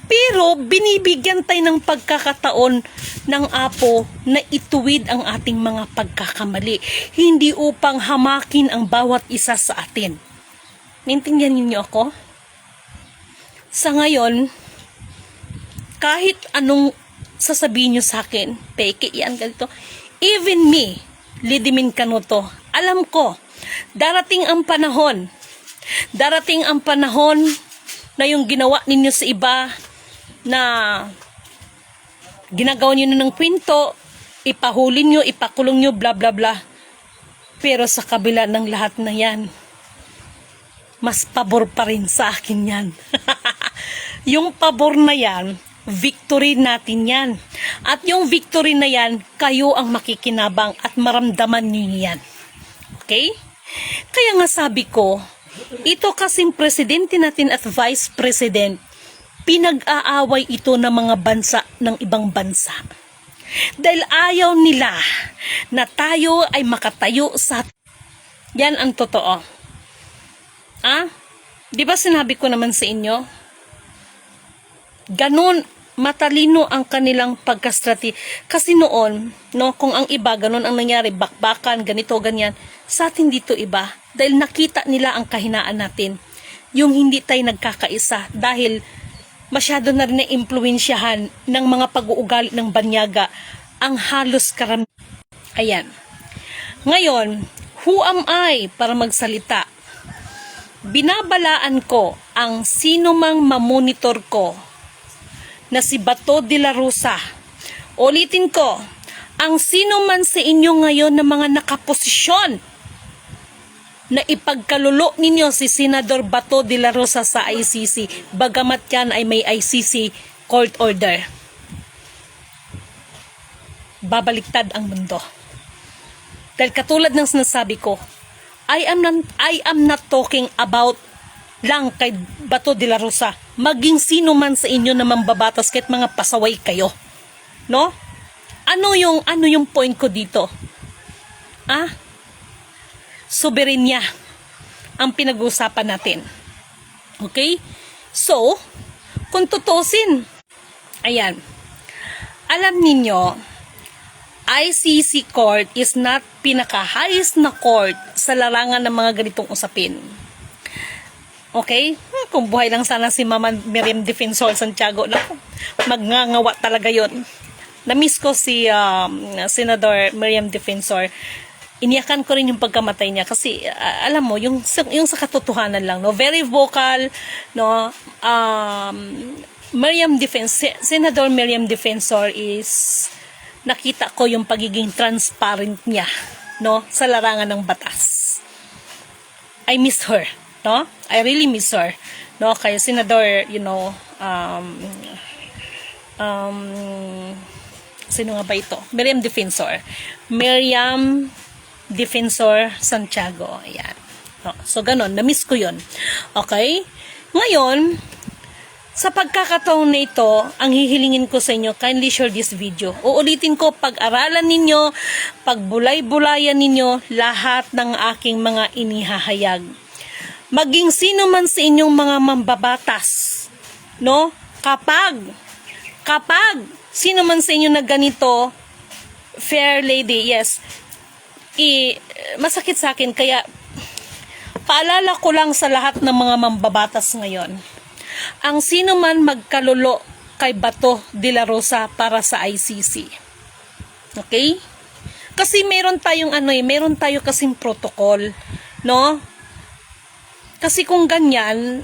Pero binibigyan tayo ng pagkakataon ng Apo na ituwid ang ating mga pagkakamali. Hindi upang hamakin ang bawat isa sa atin. Naintindihan niyo ako? Sa ngayon, kahit anong sasabihin niyo sa akin, peke yan, ganito. Even me, Lidimin Canuto, alam ko, darating ang panahon na yung ginawa ninyo sa iba na ginagawa nyo na ng kwento, ipahuli nyo, ipakulong nyo, bla bla bla. Pero sa kabila ng lahat na yan, mas pabor pa rin sa akin yan. Yung pabor na yan, victory natin yan. At yung victory na yan, kayo ang makikinabang at maramdaman nyo yan. Okay? Kaya nga sabi ko, ito kasing presidente natin at vice president, pinag-aaway ito ng mga bansa ng ibang bansa. Dahil ayaw nila na tayo ay makatayo sa... Yan ang totoo. Di ba sinabi ko naman sa inyo? Ganon, matalino ang kanilang pagkastrati. Kasi noon, no, kung ang iba, ganon ang nangyari, bakbakan, ganito, ganyan. Sa atin dito iba. Dahil nakita nila ang kahinaan natin. Yung hindi tayo nagkakaisa. Dahil masyado na rin na-impluensyahan ng mga pag-uugali ng banyaga ang halos karamihan. Ayan. Ngayon, who am I para magsalita? Binabalaan ko ang sino mang mamonitor ko na si Bato de la Rosa. Ulitin ko, ang sino man sa inyo ngayon na mga nakaposisyon na ipagkalulo ninyo si Senador Bato de la Rosa sa ICC, bagamat yan ay may ICC court order. Babaliktad ang mundo. Dahil katulad ng sinasabi ko, I am not talking about lang kay Bato de la Rosa. Maging sino man sa inyo na mambabatas kahit mga pasaway kayo. No? Ano yung point ko dito? Soberenya ang pinag-uusapan natin. Okay? So, kung tutusin, ayan, alam ninyo, ICC court is not pinaka-highest na court sa larangan ng mga ganitong usapin. Okay? Kung buhay lang sana si Mama Miriam Defensor Santiago, naku, magngangawa talaga yon. Na-miss ko si Senador Miriam Defensor. Iniyakan ko rin yung pagkamatay niya kasi alam mo yung sa katotohanan lang, no, very vocal, no. Senador Miriam Defensor is nakita ko yung pagiging transparent niya, no, sa larangan ng batas. I miss her, no. I really miss her, no. Kaya Senador, you know, sino nga ba ito? Miriam Defensor Santiago. Ayan. So, ganun. Na-miss ko yun. Okay? Ngayon, sa pagkakataon na ito, ang hihilingin ko sa inyo, kindly share this video. Uulitin ko, pag-aralan ninyo, pagbulay-bulayan ninyo, lahat ng aking mga inihahayag. Maging sino man sa inyong mga mambabatas, no? Kapag sino man sa inyo na ganito, fair lady, yes, masakit sa akin, kaya paalala ko lang sa lahat ng mga mambabatas ngayon, ang sino man magkalulo kay Bato de la Rosa para sa ICC. Okay? Kasi meron tayong meron tayo kasing protocol, no? Kasi kung ganyan,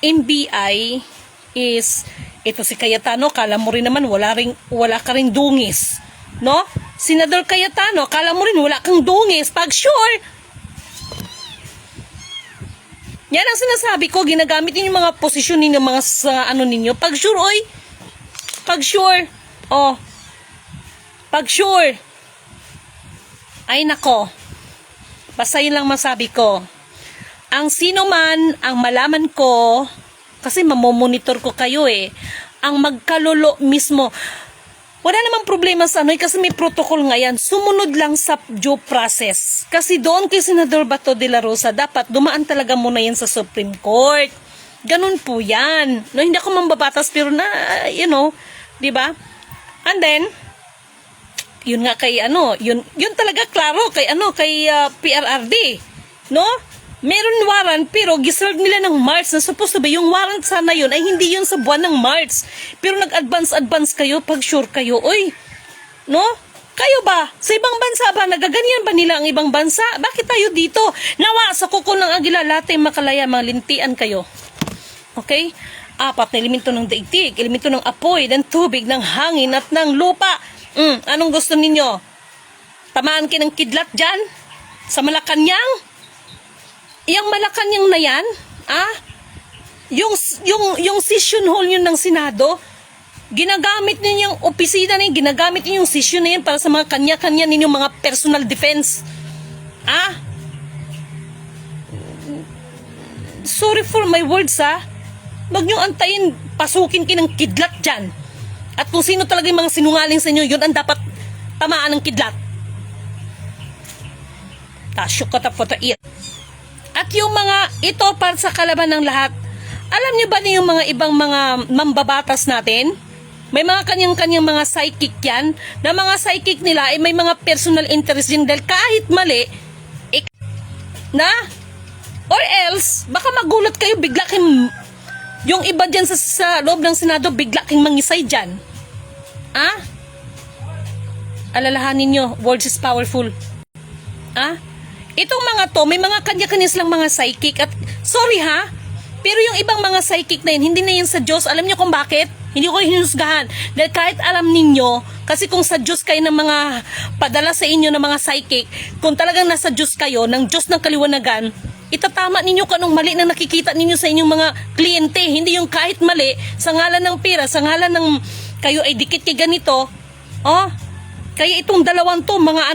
NBI is, ito si Cayetano, kala mo rin naman wala ka rin dungis, no? Senador Cayetano, kala mo rin wala kang dungis. Pag sure, yan ang sinasabi ko, ginagamit ninyo yung mga posisyon ninyo, mga sa ninyo. Pag sure, pag sure, pag sure, ay nako, basta yun lang masabi ko. Ang sino man, ang malaman ko, kasi mamomonitor ko kayo ang magkalulo mismo, wala namang problema sa kasi may protocol nga yan. Sumunod lang sa due process. Kasi doon kay Senador Bato de la Rosa, dapat dumaan talaga muna yan sa Supreme Court. Ganun po yan. No, hindi ako mambabatas, pero na, you know, di ba? And then, yun nga kay yun talaga klaro kay PRRD. No? Meron warrant, pero giserve nila ng March na supposed to be yung warrant sana yun ay hindi yun sa buwan ng March. Pero nag-advance kayo pag sure kayo. No? Kayo ba? Sa ibang bansa ba? Nagaganyan ba nila ang ibang bansa? Bakit tayo dito? Nawa sa kuko ng Agila, lahat ay makalaya, mga lintian kayo. Okay? 4 na elemento ng daigdig, elemento ng apoy, ng tubig, ng hangin, at ng lupa. Anong gusto ninyo? Tamaan kayo ng kidlat dyan? Sa Malacanang? Yang Malacanang na yan, yung session hall yun ng Senado, ginagamit ninyo yung opisina na yun, ginagamit ninyo yung session na yun para sa mga kanya-kanya ninyong mga personal defense. Sorry for my words, wag nyo antayin, pasukin kayo ng kidlat dyan. At kung sino talaga yung mga sinungaling sa inyo, yun ang dapat tamaan ng kidlat. Tasyok ka for the ear. At yung mga ito para sa kalaban ng lahat, alam nyo ba yung mga ibang mga mambabatas natin? May mga kanyang-kanyang mga psychic yan, na mga psychic nila ay may mga personal interest din dahil kahit mali, or else, baka magulat kayo, bigla kayong, yung iba dyan sa loob ng Senado, bigla kayong mangisay dyan. Alalahanin nyo, words is powerful. Itong mga to, may mga kanya-kanya silang mga psychic at, sorry pero yung ibang mga psychic na yun, hindi na yun sa Diyos. Alam niyo kung bakit? Hindi ko hinusgahan. Dahil kahit alam ninyo, kasi kung sa Diyos kayo ng mga padala sa inyo ng mga psychic, kung talagang nasa Diyos kayo, ng Diyos ng kaliwanagan, itatama ninyo kung anong mali na nakikita ninyo sa inyong mga kliyente. Hindi yung kahit mali, sa ngalan ng pera, sa ngalan ng kayo ay dikit kay ganito, kaya itong dalawang to, mga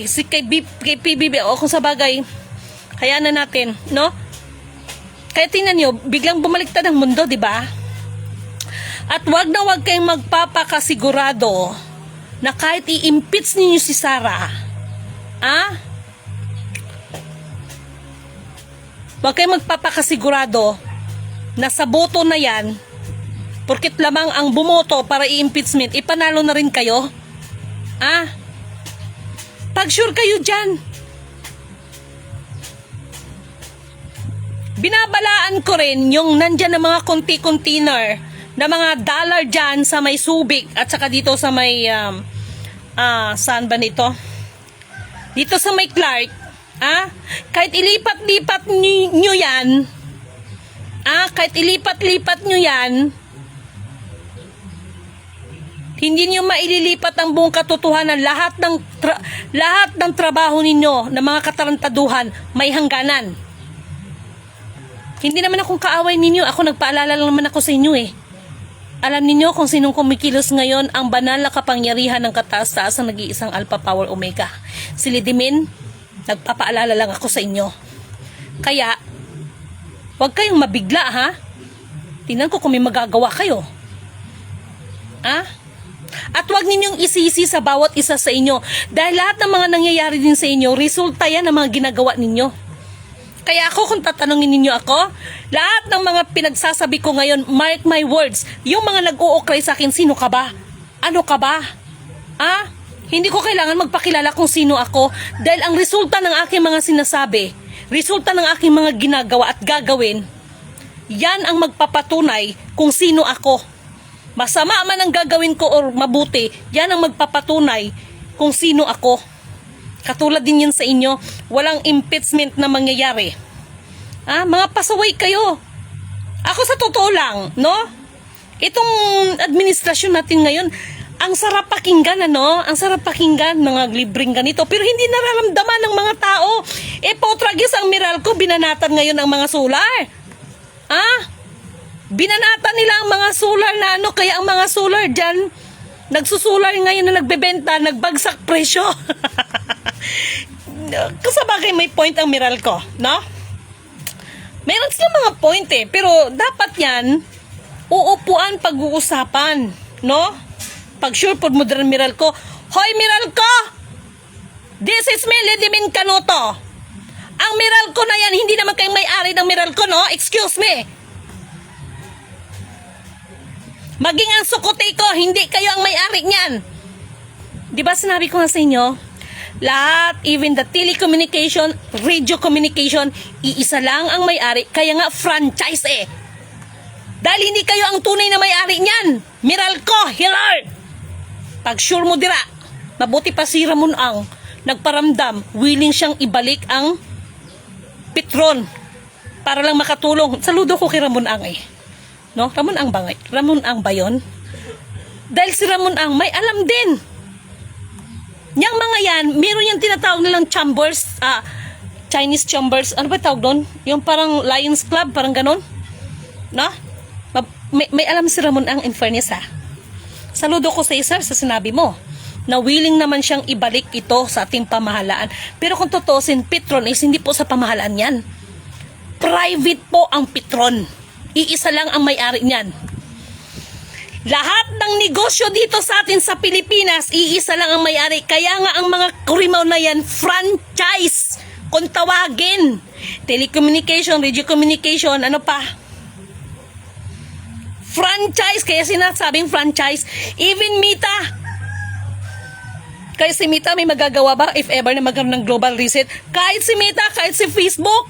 si kay PBB, kung sa bagay, kaya na natin, no? Kaya tingnan nyo, biglang bumaliktad ang mundo, di ba? At wag na wag kayong magpapakasigurado na kahit i-impeach ninyo si Sara, wag kayong magpapakasigurado na sa boto na yan, porkit lamang ang bumoto para i-impeachment, ipanalo na rin kayo. Pag sure kayo dyan, binabalaan ko rin yung nandyan na mga container na mga dollar dyan sa may Subic at saka dito sa may saan ba nito? Dito sa may Clark. Kahit ilipat-lipat nyo yan, kahit ilipat-lipat nyo yan, hindi niyo maililipat ang buong katotohanan. Lahat ng trabaho ninyo na mga katarantaduhan may hangganan. Hindi naman akong kaaway ninyo. Ako nagpaalala lang naman ako sa inyo eh. Alam niyo kung sinong kumikilos ngayon ang banal na kapangyarihan ng kataas-taas ng nag-iisang Alpha Power Omega. Si Lidimin, nagpapaalala lang ako sa inyo. Kaya, huwag kayong mabigla ha. Tingnan ko kung may magagawa kayo. At huwag ninyong isisi sa bawat isa sa inyo. Dahil lahat ng mga nangyayari din sa inyo, resulta yan ng mga ginagawa ninyo. Kaya ako, kung tatanungin ninyo ako, lahat ng mga pinagsasabi ko ngayon, mark my words, yung mga nag-uukray sa akin, sino ka ba? Ano ka ba? Hindi ko kailangan magpakilala kung sino ako dahil ang resulta ng aking mga sinasabi, resulta ng aking mga ginagawa at gagawin, yan ang magpapatunay kung sino ako. Masama man ang gagawin ko or mabuti, yan ang magpapatunay kung sino ako. Katulad din yan sa inyo, walang impeachment na mangyayari. Mga pasaway kayo. Ako sa totoo lang, no? Itong administrasyon natin ngayon, ang sarap pakinggan, Ang sarap pakinggan, mga libreng ganito. Pero hindi nararamdaman ng mga tao. Potragis ang Meralco, binanatan ngayon ang mga solar. Binanatan nila ang mga solar na kaya ang mga solar dyan, nagsusolar ngayon na nagbebenta, nagbagsak presyo. Kasabagay may point ang Meralco, no? Meron silang mga point pero dapat yan, uupuan pag-uusapan, no? Pag sure po mo din Meralco, hoy Meralco! This is me, Lidimin Canuto. Ang Meralco na yan, hindi naman kayong may-ari ng Meralco, no? Excuse me. Maging ang sukote ko, hindi kayo ang may-ari niyan. Diba sinabi ko nga sa inyo, lahat, even the telecommunication, radio communication, iisa lang ang may-ari, kaya nga franchise eh. Dahil hindi kayo ang tunay na may-ari niyan. Meralco, Hilard. Pag sure mo dira, mabuti pa si Ramon ang nagparamdam, willing siyang ibalik ang Petron para lang makatulong. Saludo ko kay Ramon ang eh. No? Ramon ang bangay. Ramon ang ba yun? Dahil si Ramon ang may alam din. Yang mga yan, meron yung tinatawag nilang chambers, Chinese chambers, ano ba tawag doon? Yung parang Lions Club, parang ganon. No? May alam si Ramon ang in fairness ha. Saludo ko sa isa sa sinabi mo na willing naman siyang ibalik ito sa ating pamahalaan. Pero kung tutusin, Petron is hindi po sa pamahalaan yan. Private po ang Petron. Iisa lang ang may-ari niyan. Lahat ng negosyo dito sa atin sa Pilipinas, iisa lang ang may-ari. Kaya nga ang mga kurimaw na yan, franchise. Kung tawagin. Telecommunication, radio communication, ano pa? Franchise. Kaya sinasabing franchise. Even Meta. Kaya si Meta may magagawa ba if ever na magkaroon ng global reset? Kahit si Meta, kahit si Facebook,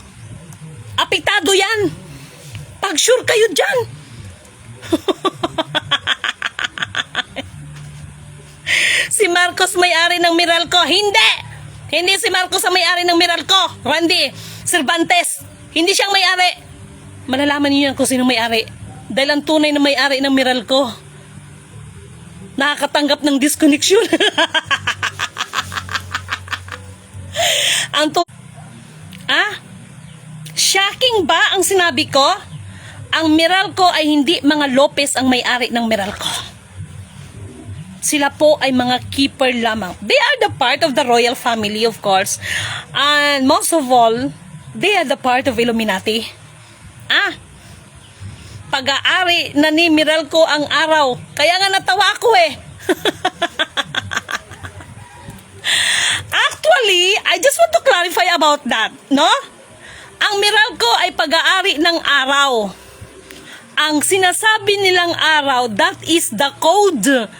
apektado yan. Pag sure kayo dyan. Si Marcos may-ari ng Meralco. Hindi! Hindi si Marcos ang may-ari ng Meralco. Randy Cervantes. Hindi siyang may-ari. Malalaman niyo yan kung sino may-ari. Dahil ang tunay na may-ari ng Meralco, nakakatanggap ng disconnection. Shocking ba ang sinabi ko? Ang Meralco ay hindi mga Lopez ang may-ari ng Meralco. Sila po ay mga keeper lamang. They are the part of the royal family, of course. And most of all, they are the part of Illuminati. Pag-aari na ni Meralco ang araw. Kaya nga natawa ako eh. Actually, I just want to clarify about that, no? Ang Meralco ay pag-aari ng araw. Ang sinasabi nilang araw, that is the code.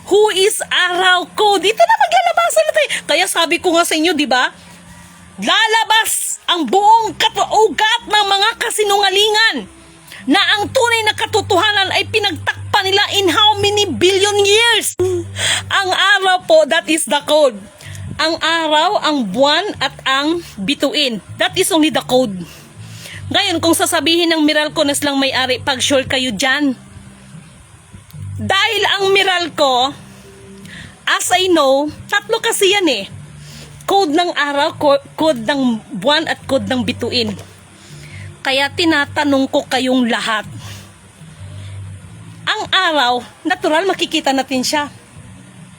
Who is araw code? Ito na maglalabasan natin. Kaya sabi ko nga sa inyo, di ba? Lalabas ang buong ugat ng mga kasinungalingan na ang tunay na katotohanan ay pinagtakpan nila in how many billion years. Ang araw po, that is the code. Ang araw, ang buwan, at ang bituin. That is only the code. Ngayon, kung sasabihin ng Meralco na silang may-ari, pag-sure kayo dyan. Dahil ang Meralco, as I know, tatlo kasi yan eh. Code ng araw, code ng buwan, at code ng bituin. Kaya tinatanong ko kayong lahat. Ang araw, natural makikita natin siya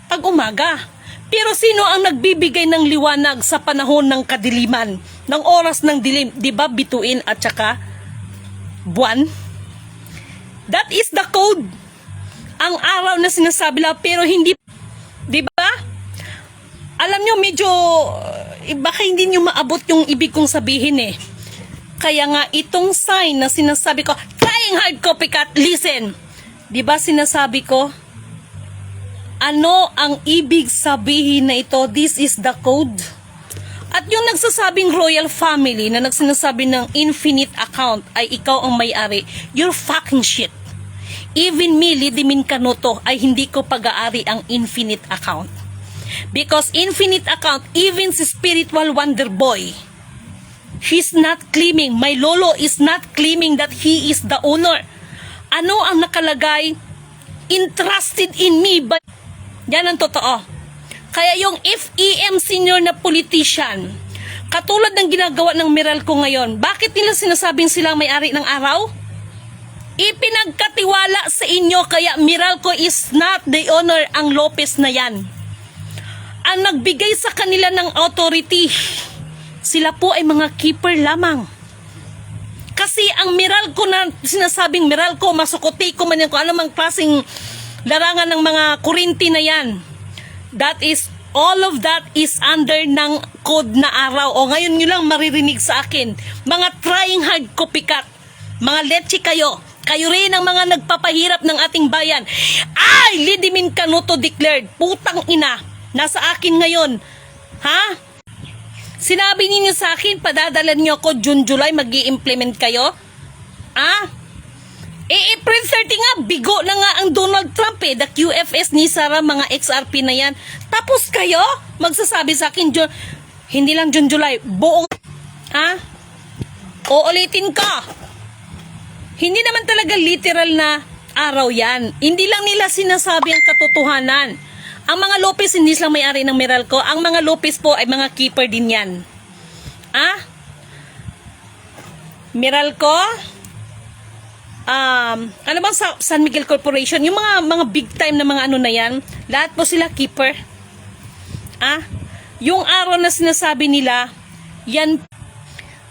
pag umaga. Pero sino ang nagbibigay ng liwanag sa panahon ng kadiliman, ng oras ng dilim? Di ba bituin at saka buwan? That is the code. Ang araw na sinasabi lang, pero hindi, di ba? Alam nyo, medyo, baka hindi nyo maabot yung ibig kong sabihin eh. Kaya nga, itong sign na sinasabi ko, trying hard copycat, listen. Di ba sinasabi ko, ano ang ibig sabihin na ito? This is the code. At yung nagsasabing royal family na nagsinasabi ng infinite account ay ikaw ang may-ari, you're fucking shit. Even me, Lidimin Canuto, ay hindi ko pag-aari ang infinite account. Because infinite account, even si spiritual wonder boy, he's not claiming, my lolo is not claiming that he is the owner. Ano ang nakalagay? Entrusted in me, but yan ang totoo. Kaya yung FEM senior na politician, katulad ng ginagawa ng Meralco ngayon, bakit nila sinasabing silang may-ari ng araw? Ipinagkatiwala sa inyo, kaya Meralco is not the owner, ang Lopez na yan. Ang nagbigay sa kanila ng authority, sila po ay mga keeper lamang. Kasi ang Meralco na sinasabing Meralco, Masukotiko man yan, kung anumang klaseng larangan ng mga kurinti na yan, that is, all of that is under ng code na araw. O ngayon nyo lang maririnig sa akin, mga trying hard copycat, mga leche kayo, kayo rin ang mga nagpapahirap ng ating bayan. Ay, Lidimin Canuto declared, putang ina, nasa akin ngayon, ha? Sinabi niyo sa akin, padadalan niyo ako June, July, mag-i-implement kayo? Ah? April 30 nga, bigo na nga ang Donald Trump eh, the QFS ni Sara, mga XRP na yan. Tapos kayo, magsasabi sa akin, hindi lang June, July, buong, ha? Uulitin ka. Hindi naman talaga literal na araw yan. Hindi lang nila sinasabi ang katotohanan. Ang mga Lopez hindi silang may-ari ng Meralco. Ang mga Lopez po ay mga keeper din yan. Ah? Meralco? Ano bang San Miguel Corporation? Yung mga big time na mga ano na yan, lahat po sila keeper. Ah? Yung araw na sinasabi nila, yan,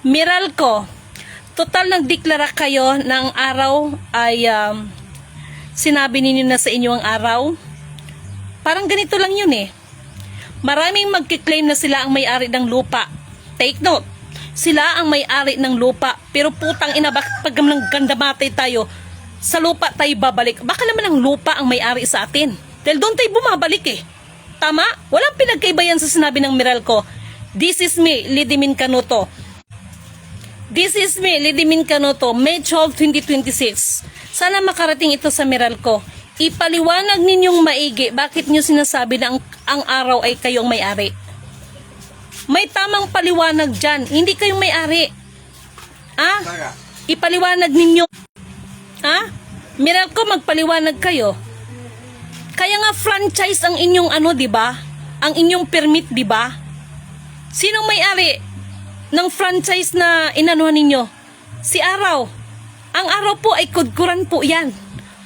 Meralco. Total nagdeklara kayo ng araw ay sinabi ninyo na sa inyo ang araw. Parang ganito lang yun eh. Maraming magkiklaim na sila ang may-ari ng lupa. Take note, sila ang may-ari ng lupa. Pero putang ina, pag ganda-matay tayo, sa lupa tayo babalik. Baka naman ang lupa ang may-ari sa atin. Dahil doon tayo bumabalik eh. Tama? Walang pinagkaibayan sa sinabi ng Meralco. This is me, Lidimin Canuto. This is me, Lidimin Canuto, May 12, 2026. Sana makarating ito sa Meralco. Ipaliwanag ninyong maigi bakit nyo sinasabi na ang araw ay kayong may-ari. May tamang paliwanag dyan. Hindi kayong may-ari. Ah? Ipaliwanag ninyo. Ha? Meralco, magpaliwanag kayo. Kaya nga franchise ang inyong ano, di ba? Ang inyong permit, di ba? Sinong may-ari ng franchise na inanuhan ninyo? Si Araw. Ang Araw po ay kudkuran po yan.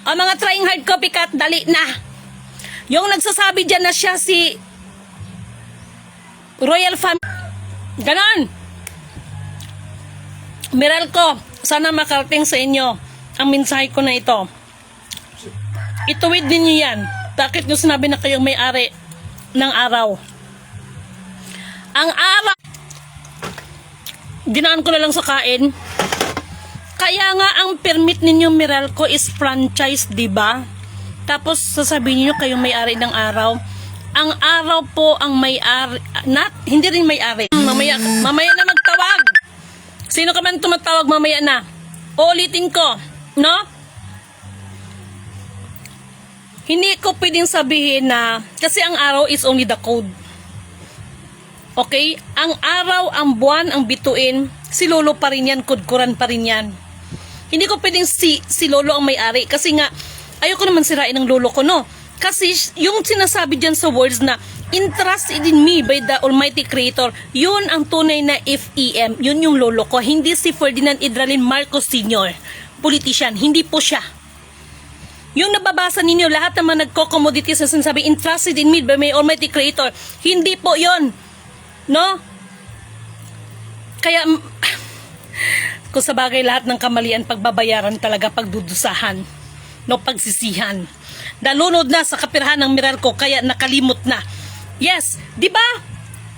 O mga trying hard copycat, dali na. Yung nagsasabi dyan na siya si Royal Family. Ganon. Meralco, sana makarating sa inyo ang mensahe ko na ito. Ituwid ninyo yan. Bakit nyo sinabi na kayong may-ari ng araw? Ang araw, dinaan ko na lang sa kain. Kaya nga ang permit ninyo Meralco is franchise, di ba? Tapos sasabihin niyo kayong may-ari ng araw. Ang araw po ang may-ari, hindi rin may-ari. Mamaya na magtawag. Sino ka man tumatawag, mamaya na. Uulitin ko, no? Hindi ko pwedeng sabihin na, kasi ang araw is only the code. Okay? Ang araw, ang buwan, ang bituin, si Lolo pa rin yan, kudkuran pa rin yan. Hindi ko pwedeng si Lolo ang may-ari, kasi nga, ayoko naman sirain ng Lolo ko, no? Kasi yung sinasabi dyan sa words na, entrusted in me by the Almighty Creator, yun ang tunay na FEM, yun yung Lolo ko, hindi si Ferdinand Idralin Marcos Sr., politician, hindi po siya. Yung nababasa ninyo, lahat naman nagko-commodities na sinasabi, entrusted in me by my Almighty Creator. Hindi po yon, no? Kaya, kung sa bagay lahat ng kamalian, pagbabayaran talaga, pagdudusahan, no, pagsisihan. Nalunod na sa kapirahan ng Meralco, kaya nakalimot na. Yes, di ba?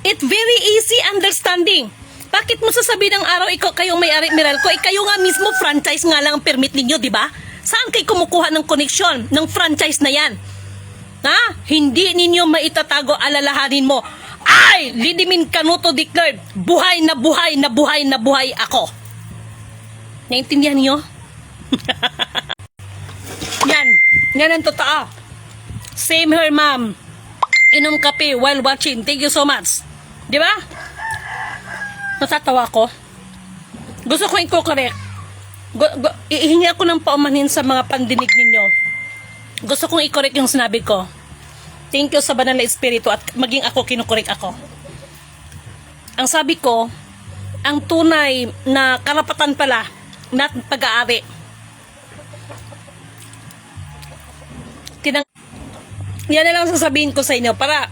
It's very easy understanding. Bakit mo sasabihin ng araw, ikaw kayong may-ari Meralco, kayo nga mismo franchise nga lang ang permit ninyo, di ba? Saan kayo kumukuha ng koneksyon ng franchise na yan? Ha? Hindi ninyo maitatago, alalahanin mo. Ay, Lidimin Canuto declared, buhay na buhay na buhay na buhay ako. Naintindihan niyo? Yan ang totoo. Same here, ma'am. Inom kape while watching. Thank you so much. Di ba? Natatawa ko. Gusto ko i-correct. Ihingi ako ng paumanhin sa mga pandinig ninyo. Gusto kong i-correct yung sinabi ko. Thank you sa banal na espiritu at maging ako kinukorek ako. Ang sabi ko, ang tunay na karapatan pala na pag-aari. Yan na lang sasabihin ko sa inyo para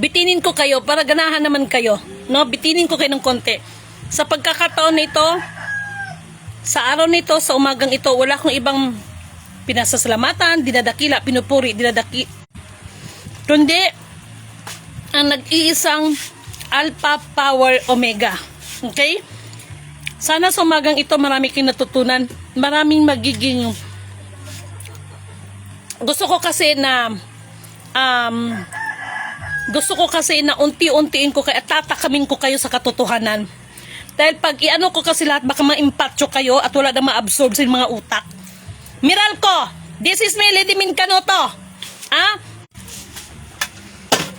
bitinin ko kayo, para ganahan naman kayo. No? Bitinin ko kayo ng konti. Sa pagkakataon nito, sa araw nito, sa umagang ito, wala akong ibang pinasasalamatan, dinadakila, pinupuri, kundi ang nag-iisang Alpha Power Omega. Okay? Sana sa umagang ito marami kayong natutunan, maraming magiging gusto ko kasi na unti-untiin ko kayo at tatakamin ko kayo sa katotohanan. Dahil pag iano ko kasi lahat, baka ma-impatyo kayo at wala na ma-absorb sa mga utak. Meralco, this is me, Lidimin Canuto.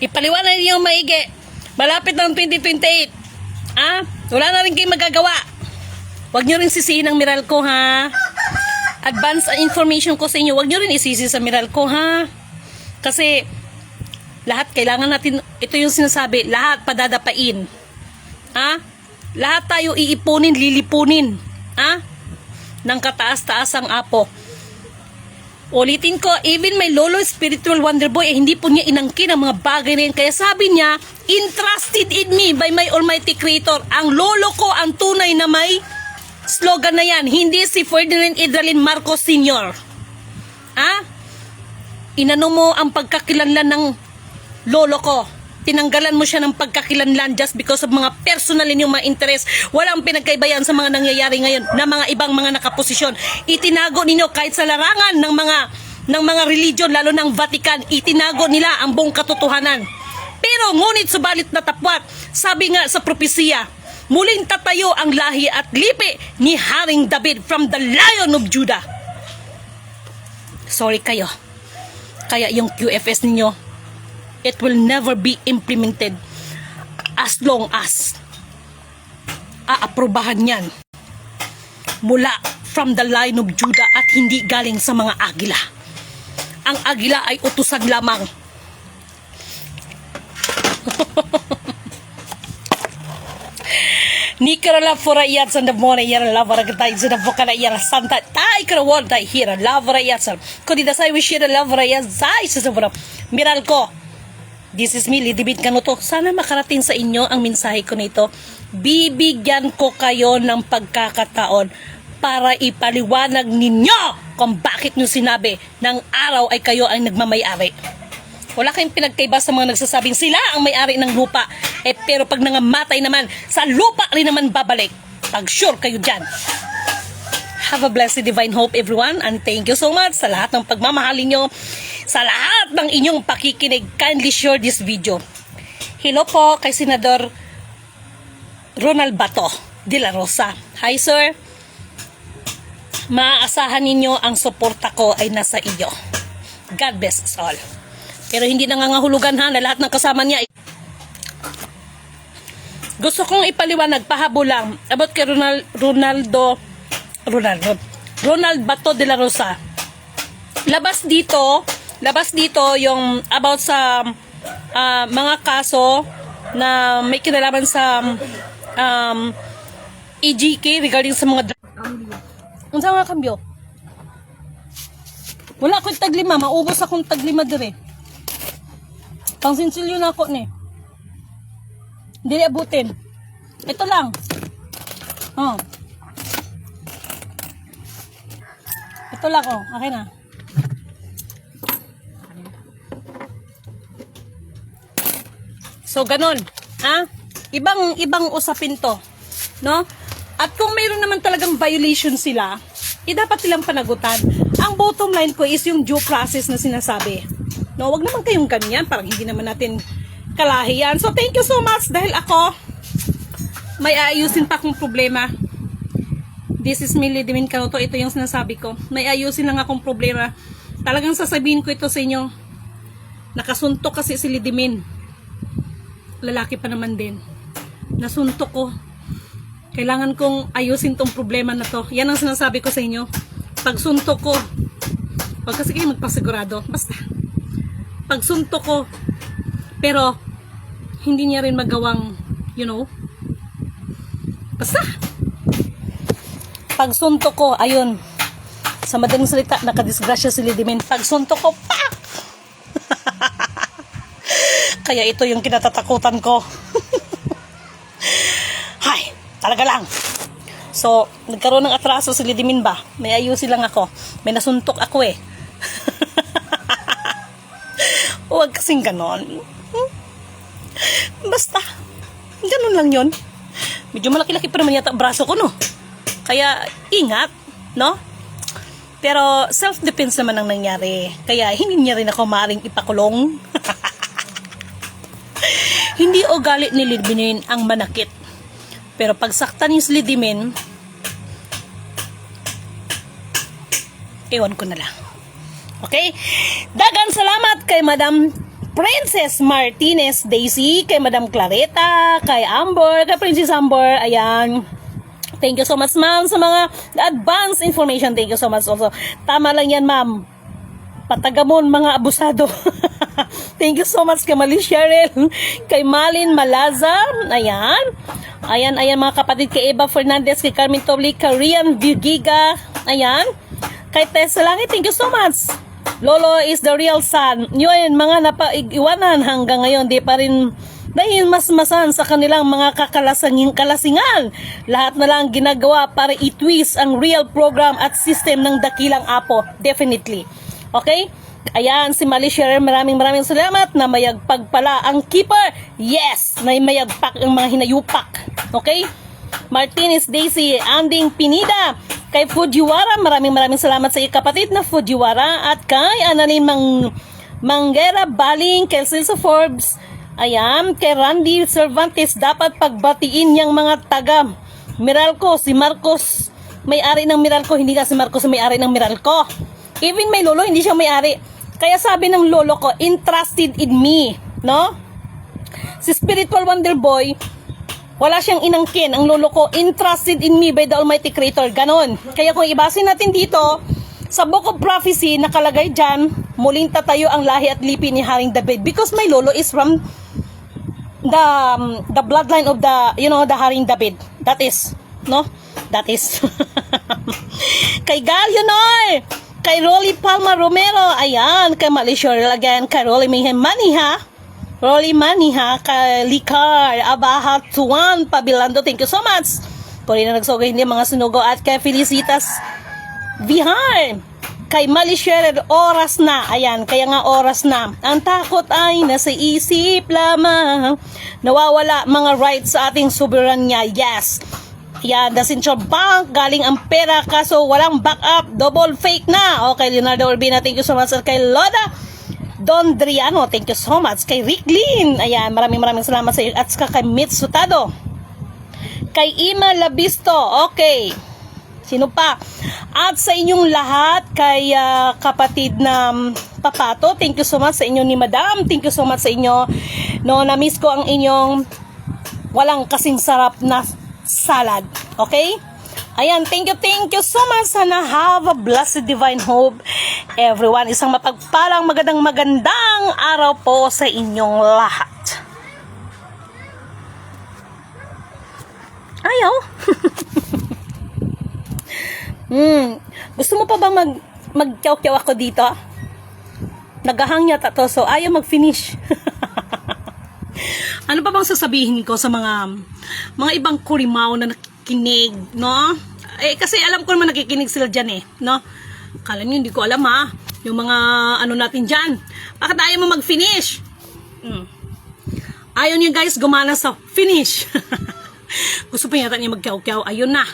Ipaliwanag niyo maigi. Malapit ng 2028. Wala na rin kayong magagawa. Huwag niyo rin sisihin ang Meralco, ha? Advance information ko sa inyo, huwag niyo rin isisi sa Meralco, ha? Kasi lahat kailangan natin, ito yung sinasabi, lahat padadapain. Lahat tayo iipunin, lilipunin. Ng kataas-taas ang apo. Ulitin ko, even my Lolo Spiritual Wonder Boy, hindi po niya inangkin ang mga bagay na yun. Kaya sabi niya, entrusted in me by my Almighty Creator. Ang Lolo ko, ang tunay na may slogan na yan, hindi si Ferdinand Idralin Marcos Sr. Inano mo ang pagkakilanlan ng Lolo ko. Tinanggalan mo siya ng pagkakilanlan just because of mga personal inyong mga interest. Walang pinagkaibayan sa mga nangyayari ngayon na mga ibang mga nakaposisyon. Itinago ninyo kahit sa larangan ng mga religion, lalo ng Vatican, itinago nila ang buong katotohanan. Pero ngunit subalit natapwat, sabi nga sa propesiya, muling tatayo ang lahi at lipi ni Haring David from the Lion of Judah. Sorry kayo. Kaya yung QFS ninyo, it will never be implemented as long as aaprubahan yan mula from the Lion of Judah at hindi galing sa mga agila. Ang agila ay utusan lamang. Ni karala fora iyat sa nabona iyara lavara gatay sa nabukana iyara santa tay karawal tay hira lavara iyat sa kung didasay wishira lavara iyat zay sa sabura Meralco. This is me, Lidimin Canuto. Sana makarating sa inyo ang mensahe ko nito. Bibigyan ko kayo ng pagkakataon para ipaliwanag ninyo kung bakit nyo sinabi ng araw ay kayo ang nagmamay-ari. Wala kayong pinagkaiba sa mga nagsasabing sila ang may-ari ng lupa. Pero pag nangamatay naman, sa lupa rin naman babalik. Pag sure kayo dyan. Have a blessed divine hope, everyone. And thank you so much sa lahat ng pagmamahal niyo. Sa lahat ng inyong pakikinig, kindly share this video. Hello po kay Senador Ronald Bato de la Rosa. Hi sir. maaasahan ninyo ang suporta ko ay nasa iyo. God bless us all. Pero hindi nangangahulugan ha na lahat ng kasama niya. Gusto kong ipaliwanag, pahabol lang about kay Ronald Bato de la Rosa. Labas dito yung about sa mga kaso na may kinalaman sa EGK regarding sa mga unsa nga kambyo? Wala ko taglima, maubos akong taglima dire. Pangsinsilyo na ako ni. Dili abutin. Ito lang. Oh. Ito lang oh, okay na. So ganon, ha? Ibang usapin 'to, no? At kung mayroon naman talagang violation sila, dapat silang panagutan. Ang bottom line ko is yung due process na sinasabi. No, wag naman kayong ganyan, parang hindi naman natin kalahi yan. So thank you so much dahil ako may ayusin pa akong problema. This is Millie Dimin Caroto, ito yung sinasabi ko. May ayusin lang akong problema. Talagang sasabihin ko ito sa inyo. Nakasuntok kasi si Lidimin. Lalaki pa naman din. Nasuntok ko. Kailangan kong ayusin tong problema na to. Yan ang sinasabi ko sa inyo. Pagsuntok ko, wag kasi kayo magpasigurado. Basta. Pagsuntok ko, pero hindi niya rin magawang, basta. Pagsuntok ko, ayun. Sa madaling salita, nakadisgrasya si Lidimin. Pagsuntok ko, pak! Kaya ito yung kinatatakutan ko. Hay, talaga lang. So, nagkaroon ng atraso si Lidimin ba? May ayusin lang ako. May nasuntok ako eh. Huwag kasing ganon. Basta, ganon lang yun. Medyo malaki-laki pa naman yata ang braso ko, no? Kaya, ingat, no? Pero, self-defense naman ang nangyari. Kaya, hindi niya rin ako maaaring ipakulong. Hindi ugali ni Lidimin ang manakit. Pero pagsaktan ni Lidimin, ewan ko na lang. Okay? Dagan salamat kay Madam Princess Martinez Daisy, kay Madam Clareta, kay Amber, kay Princess Amber. Ayan. Thank you so much, ma'am, sa mga advance information. Thank you so much also. Tama lang yan, ma'am. Patagamon mga abusado. Thank you so much kay Mali Cheryl, kay Malin Malaza, ayan mga kapatid, kay Eva Fernandez, kay Carmen Tobli, kay Rian Vigiga, ayan, kay Tessa Langit, thank you so much. Lolo is the real son. Yun, mga napaiwanan hanggang ngayon, di pa rin dahil masmasan sa kanilang mga kalasingan. Lahat na lang ginagawa para i-twist ang real program at system ng dakilang apo. Definitely. Okay? Ayan, si Mali Sherer, maraming salamat na mayagpag pala ang keeper. Yes, na mayagpak ang mga hinayupak. Okay? Martinez Daisy, Anding Pinida, kay Fujiwara, maraming salamat sa kapatid na Fujiwara, at kay Ananin Manguera Baling, kay Celso Forbes, ayan, kay Randy Cervantes, dapat pagbatiin niyang mga taga Meralco, si Marcos, may-ari ng Meralco, hindi ka si Marcos may-ari ng Meralco. Even may lolo, hindi siya may-ari. Kaya sabi ng lolo ko, entrusted in me, no? Si Spiritual Wonder Boy, wala siyang inangkin. Ang lolo ko, entrusted in me by the Almighty Creator. Ganon. Kaya kung ibasin natin dito, sa Book of Prophecy, nakalagay dyan, muling tatayo ang lahi at lipi ni Haring David. Because my lolo is from the bloodline of the Haring David. That is, no? That is. Kay Galionoy, kay Rolly Palma Romero, ayan, kay Mali Cheryl again, kay Rolly Maniha, kay Licar, Abaha Tuan, Pabilando, thank you so much. Puri na nagsogay hindi mga sunugo, at kay Felicitas Vihar, kay Mali Cheryl, oras na, ayan, kaya nga oras na. Ang takot ay nasa isip lamang, nawawala mga rights sa ating soberanya, yes. Yan, the Central Bank, galing ang pera kaso walang backup, double fake na. Okay, Leonardo Urbina, thank you so much. Kay Loda Don Driano, thank you so much. Kay Rick Lin, ayan, maraming salamat sa iyo. At kay Mitch Sutado, kay Ima Labisto, okay. Sino pa? At sa inyong lahat, kay kapatid na Papato, thank you so much sa inyo ni Madam. Thank you so much sa inyo. No, na-miss ko ang inyong walang kasing sarap na salad. Okay? Ayan, thank you so much. Sana have a blessed divine hope, everyone. Isang mapagpalang magandang araw po sa inyong lahat. Ayaw. Gusto mo pa bang magkyaw-kyaw ako dito? Naghahangya to, so ayaw mag-finish. Ano pa bang sasabihin ko sa mga ibang kurimaw na nakikinig, no? Kasi alam ko naman nakikinig sila dyan no? Akala nyo, hindi ko alam yung mga ano natin dyan. Bakit ayaw mo mag-finish? Ayaw nyo guys gumana sa finish. Gusto pa yata niya magkyaw-kyaw. Ayun na.